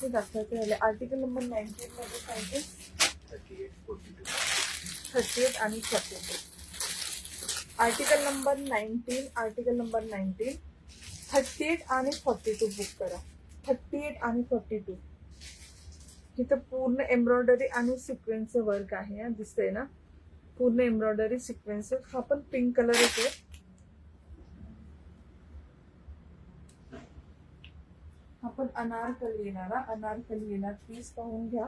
हे दाखवायचे राहिले. आर्टिकल नंबर 19 मध्ये साईजेस 38, 42. 38 आणि 42. Article number 19. Article number 19. 38 आणि 42 बुक करा. 38 आणि 42. इथं पूर्ण एम्ब्रॉयडरी आणि सिक्वेन्सचं वर्क आहे. दिसतंय ना? पूर्ण एम्ब्रॉयडरी सिक्वेन्स. हा पण पिंक कलर येतो. हा पण अनारकली येणार. अनारकली येणार. पीस पाहून घ्या.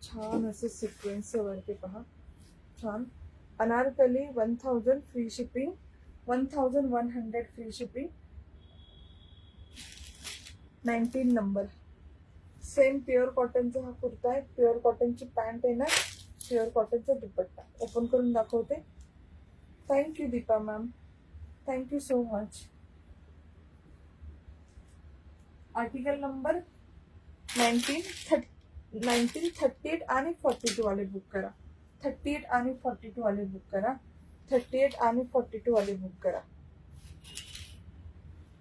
छान असं सिक्वेन्सचं वर्क आहे पहा. छान. Anarkali 1000 free shipping. 1100 free shipping. 19 number. Same pure कॉटनचा हा कुर्ता आहे. प्युअर कॉटनची पॅन्ट आहे ना. प्युअर कॉटनचा दुपट्टा. ओपन करून दाखवते. Thank you Deepa ma'am. Thank you so much. Article number 19, 38 आणि 42 वाले बुक करा. 38 आणि 42 वाले बुक करा. 38 आणि 42 वाले बुक करा.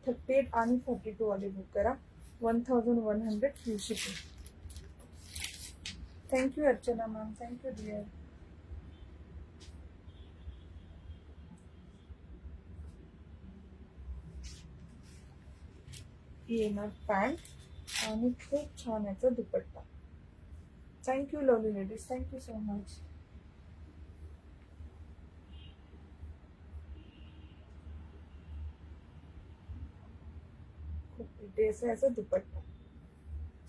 38 आणि 42 वाले बुक करा. 1100 free shipping. Thank you Archana ma'am. Thank you dear. येणार पॅन्ट आणि खूप छान याचा dupatta. Thank you lovely ladies. Thank you so much. खूप प्रिटी याचा dupatta.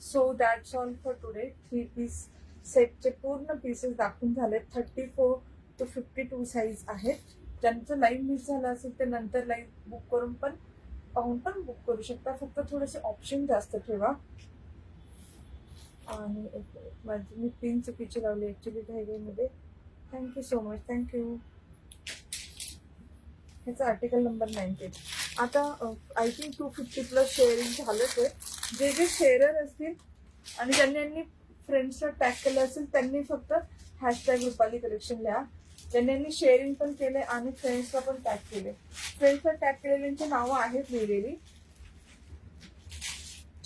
So that's all for today. 3 piece सेटचे पूर्ण पीसेस दाखवून झाले. 34 to 52 साईज आहेत. ज्यांचं लाईव्ह मिस झालं असेल ते नंतर लाईव्ह बुक करून पण पाहून पण बुक करू शकता. फक्त थोडेसे ऑप्शन जास्त ठेवा. आणि माझी मी पिन चुकीची लावली ऍक्च्युली घाईमध्ये. Thank you so much. थँक्यू. ह्याचा आर्टिकल नंबर 19. आता आय थिंक 250 प्लस शेअरिंग झालंच आहे. जे जे शेअरर असतील आणि ज्यांनी फ्रेंड्सला टॅग केलं असेल त्यांनी फक्त हॅशटॅग रुपाली कलेक्शन लिहा. ज्यांनी शेअरिंग पण केले आणि फ्रेंड्सला पण टॅग केले. फ्रेंड्सला टॅग केलेल्यांची नावं आहेत लिहिलेली.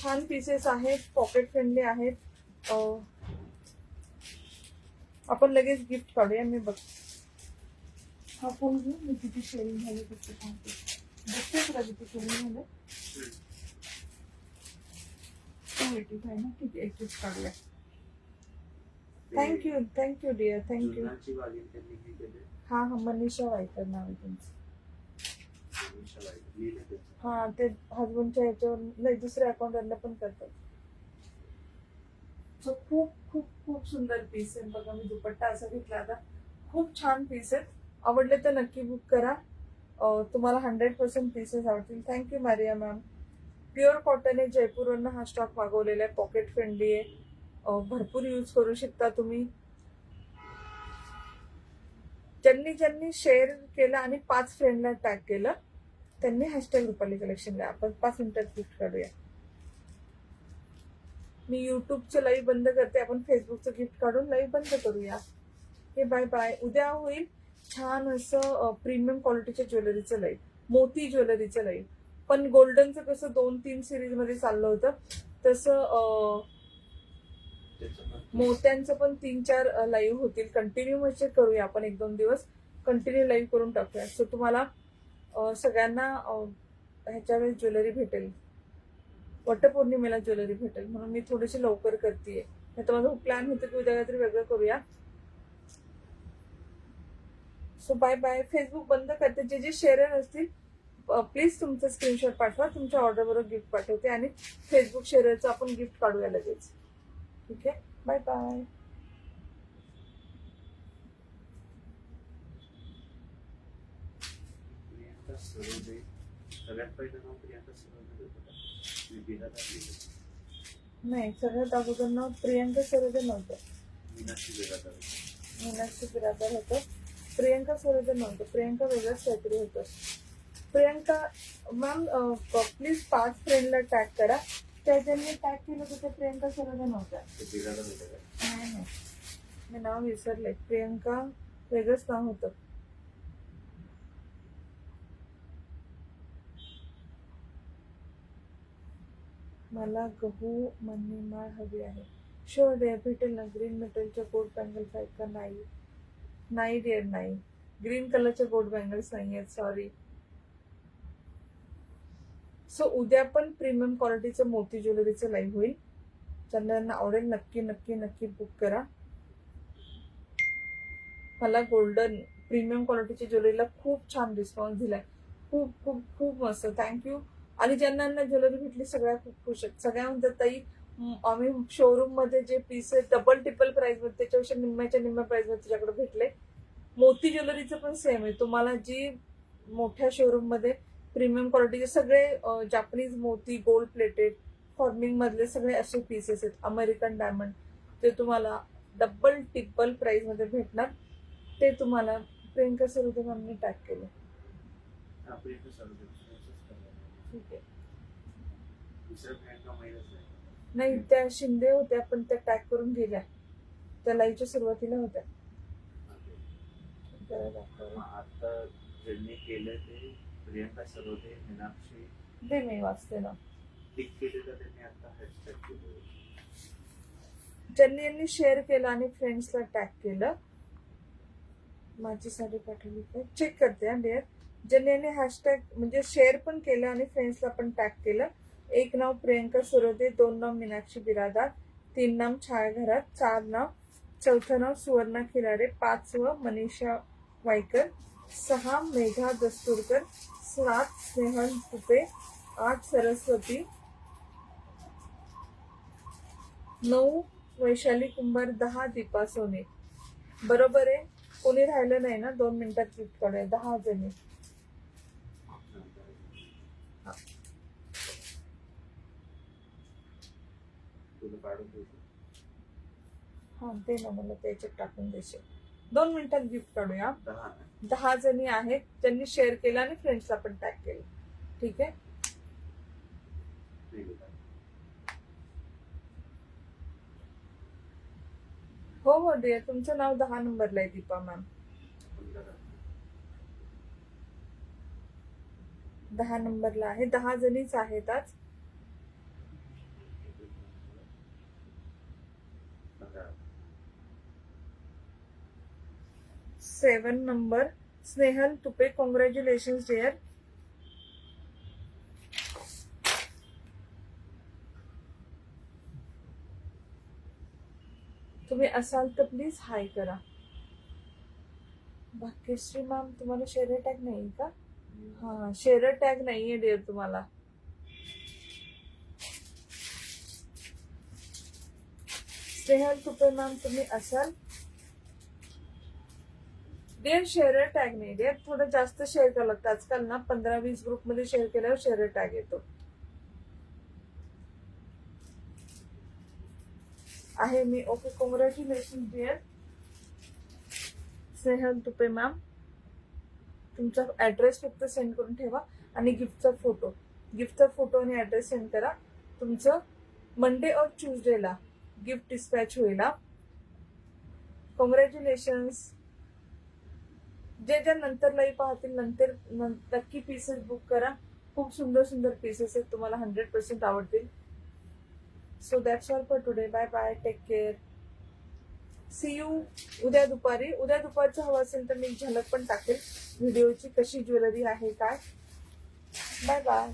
छान पीसेस आहेत. पॉकेट फ्रेंडली आहेत. आपण लगेच गिफ्ट काढूया. मी बघ हा फोन घेऊ. मी किती शेअरिंग झाली किती सांगते. बघते तुला किती शेअरिंग झालं. 285 ना. किती एकच काढूया. थँक्यू. Thank you dear. थँक्यू. जुनाची वाली त्यांनी लिहिलेली. हा हा, मनीषा वायकर नाव आहे त्यांचं. विशाल आहे लिहिले त्यांचं. हा ते हजबंडच्या याच्यावर नाही दुसऱ्या अकाउंटवरनं पण करतात. So, खूप खूप खूप सुंदर पीस आहे बघा. मी दुपट्टा असा घेतला आता. खूप छान पीस आहेत. आवडले तर नक्की बुक करा. तुम्हाला 100% पीसेस आवडतील. Thank you Maria ma'am. Pure cotton आहे. जयपूरवरनं हा स्टॉक मागवलेला आहे. पॉकेट फ्रेंडली आहे. भरपूर यूज करू शकता तुम्ही. ज्यांनी ज्यांनी शेअर केलं आणि 5 फ्रेंडला टॅग केलं त्यांनी हॅशटॅग रुपाली कलेक्शनला आपण 5 मिनिटात गिफ्ट काढूया. मी युट्यूबचं लाईव्ह बंद करते. आपण फेसबुकचं गिफ्ट काढून लाईव्ह बंद करूया. हे बाय बाय. उद्या होईल छान असं प्रीमियम क्वालिटीच्या ज्वेलरीचं लाईव्ह, मोती ज्वेलरीचं लाईव्ह. पण गोल्डनचं कसं 2-3 सिरीज मध्ये चाललं होतं तसं त्याचं पण मोत्यांचं पण 3-4 लाईव्ह होतील. कंटिन्यू म्हणजे करूया आपण 1-2 दिवस कंटिन्यू लाईव्ह करून टाकूया. सो तुम्हाला सगळ्यांना ह्याच्या वेळेस ज्वेलरी भेटेल. वटपौर्णिमेला ज्वेलरी भेटेल म्हणून मी थोडीशी लवकर करतेय. नाही तर माझा प्लॅन होतं की उद्या काहीतरी वेगळं करूया. So bye bye. फेसबुक बंद करते. जे जे शेअर असतील प्लीज तुमचं स्क्रीनशॉट पाठवा. तुमच्या ऑर्डर बरोबर गिफ्ट पाठवते आणि फेसबुक शेअरचं आपण गिफ्ट काढूया लगेच. ठीक आहे. Bye bye. प्रियंका सरोदे. सगळ्यात पहिलं नाव प्रियंका सरोदे होतं का? मी बिरादार लिहिलं. नाही सगळ्यात अगोदर नाव प्रियंका सरोदे नव्हतं. मीनाक्षी बिरादार. मीनाक्षी बिरादर होतं. प्रियंका सरोदे नव्हतं. प्रियंका वेगळंच काहीतरी होतं. प्रियंका मॅम प्लीज 5 फ्रेंडला टॅग करा. त्या ज्यांनी टॅग केलं होतं ते प्रियंका सरोदे नव्हत्या. ते बिरादार होतं का? नाही नाही मी नाव विसरले. प्रियंका वेगळंच नाव होतं. मला गहू मनीमाळ हवी आहे. शुअर डिअर भेटेल ना. ग्रीन मेटलच्या गोल्ड बँगल्स आहेत का? नाही नाही डिअर नाही. ग्रीन कलरच्या गोल्ड बँगल्स नाही आहेत. सॉरी. सो उद्या पण प्रीमियम क्वालिटीचं मोती ज्वेलरीचं लाईव्ह होईल. ज्यांना आवडेल नक्की नक्की नक्की बुक करा. मला गोल्डन प्रीमियम क्वालिटीच्या ज्वेलरीला खूप छान रिस्पॉन्स दिलाय. खूप खूप खूप मस्त. थँक्यू. आणि ज्यांना ज्वेलरी भेटली सगळ्या खूप खुश आहेत. सगळ्या म्हणतात ताई आम्ही शोरूम मध्ये जे पीसेस डबल टिपल प्राइस मध्ये त्याच्यापेक्षा निम्म्याच्या निम्म्या प्राइस मध्ये तुझ्याकडे भेटले. मोती ज्वेलरीचं पण सेम आहे. तुम्हाला जी मोठ्या शोरूम मध्ये प्रीमियम क्वालिटीचे सगळे जापनीज मोती गोल्ड प्लेटेड फॉर्मिंग मधले सगळे असे पीसेस आहेत. अमेरिकन डायमंड ते तुम्हाला डबल टिपल प्राइस मध्ये भेटणार. ते तुम्हाला प्रियंका सरोदे मॅमने टॅग केलं. हा, प्रियंका सरोदे. दुसऱ्याचंच करणार. ठीक आहे. दुसऱ्या प्रियंका माहीतच नाही. नाही त्या शिंदे होत्या पण त्या टॅग करून गेल्या. त्या लाईव्हच्या सुरुवातीला होत्या. हा, ते. जरा दाखव. मग आता ज्यांनी केलं ते प्रियंका सरोदे, मीनाक्षी दे मी वाचते ना. टिक केले तर त्यांनी आता हॅशटॅग केलं. ज्यांनी शेअर केलं आणि फ्रेंड्सला टॅग केलं. माझी साडी पाठवली काय चेक करते हा डिअर. ज्यांनी हॅशटॅग म्हणजे शेअर पण केलं आणि फ्रेंड्सला पण टॅग केलं. 1 नाव प्रियंका सरोदे, 2 नाव मीनाक्षी बिरादार, 3 नाव छायाघरात, 4 नाव, 4थं नाव सुवर्णा खिरारे, 5वं मनीषा वायकर, 6 मेघा दस्तुरकर, 7 स्नेहल तुपे, 8 सरस्वती, 9 वैशाली कुंभार, 10 दीपा सोने. बरोबर आहे. कोणी राहिलं नाही ना. 2 मिनिटात गिफ्ट काढूया. 10 जणी. तुला काढून देतो. हा ते ना मला त्याच्यात टाकून देशील. 2 मिनिटात गिफ्ट काढूया. 10 ना? 10 जणी आहेत ज्यांनी शेअर केलं आणि फ्रेंड्सला पण टॅग केलं. ठीक आहे. ठीक आहे. हो हो डिअर. तुमचं नाव 10 नंबरला आहे दीपा मॅम. 10 नंबरला आहे. 10 जणीच आहेत आज. 7 number Snehal Tupe. Congratulation dear. तुम्ही असाल तर प्लीज हाय करा. भाग्यश्री मॅम तुम्हाला शेअर टॅग नाही का? हा शेअर टॅग नाहीये डिअर तुम्हाला. स्नेहल तुपे मॅम तुम्ही असाल डिअर. शेअर टॅग नाही डिअर, थोडं जास्त शेअर करावं लागतं आजकाल ना. 15-20 ग्रुप मध्ये शेअर केल्यावर शेअर टॅग येतो. आहे मी. Okay, congratulation dear Snehal Tupe ma'am. तुमचा ऍड्रेस फक्त सेंड करून ठेवा आणि गिफ्टचा फोटो आणि ऍड्रेस सेंड करा. तुमचं मंडे और ट्यूजडेला गिफ्ट डिस्पॅच होईल. कॉंग्रॅच्युलेशन्स. जे नंतर लाईव्ह पाहतील नक्की पीसेस बुक करा. खूप सुंदर सुंदर पीसेस आहेत, तुम्हाला 100% आवडतील. So that's all for today. Bye bye, take care, see you उद्या दुपारी. उद्या दुपारचं हवं असेल तर मी झलक पण टाकेल व्हिडिओची, कशी ज्वेलरी आहे काय. Bye bye.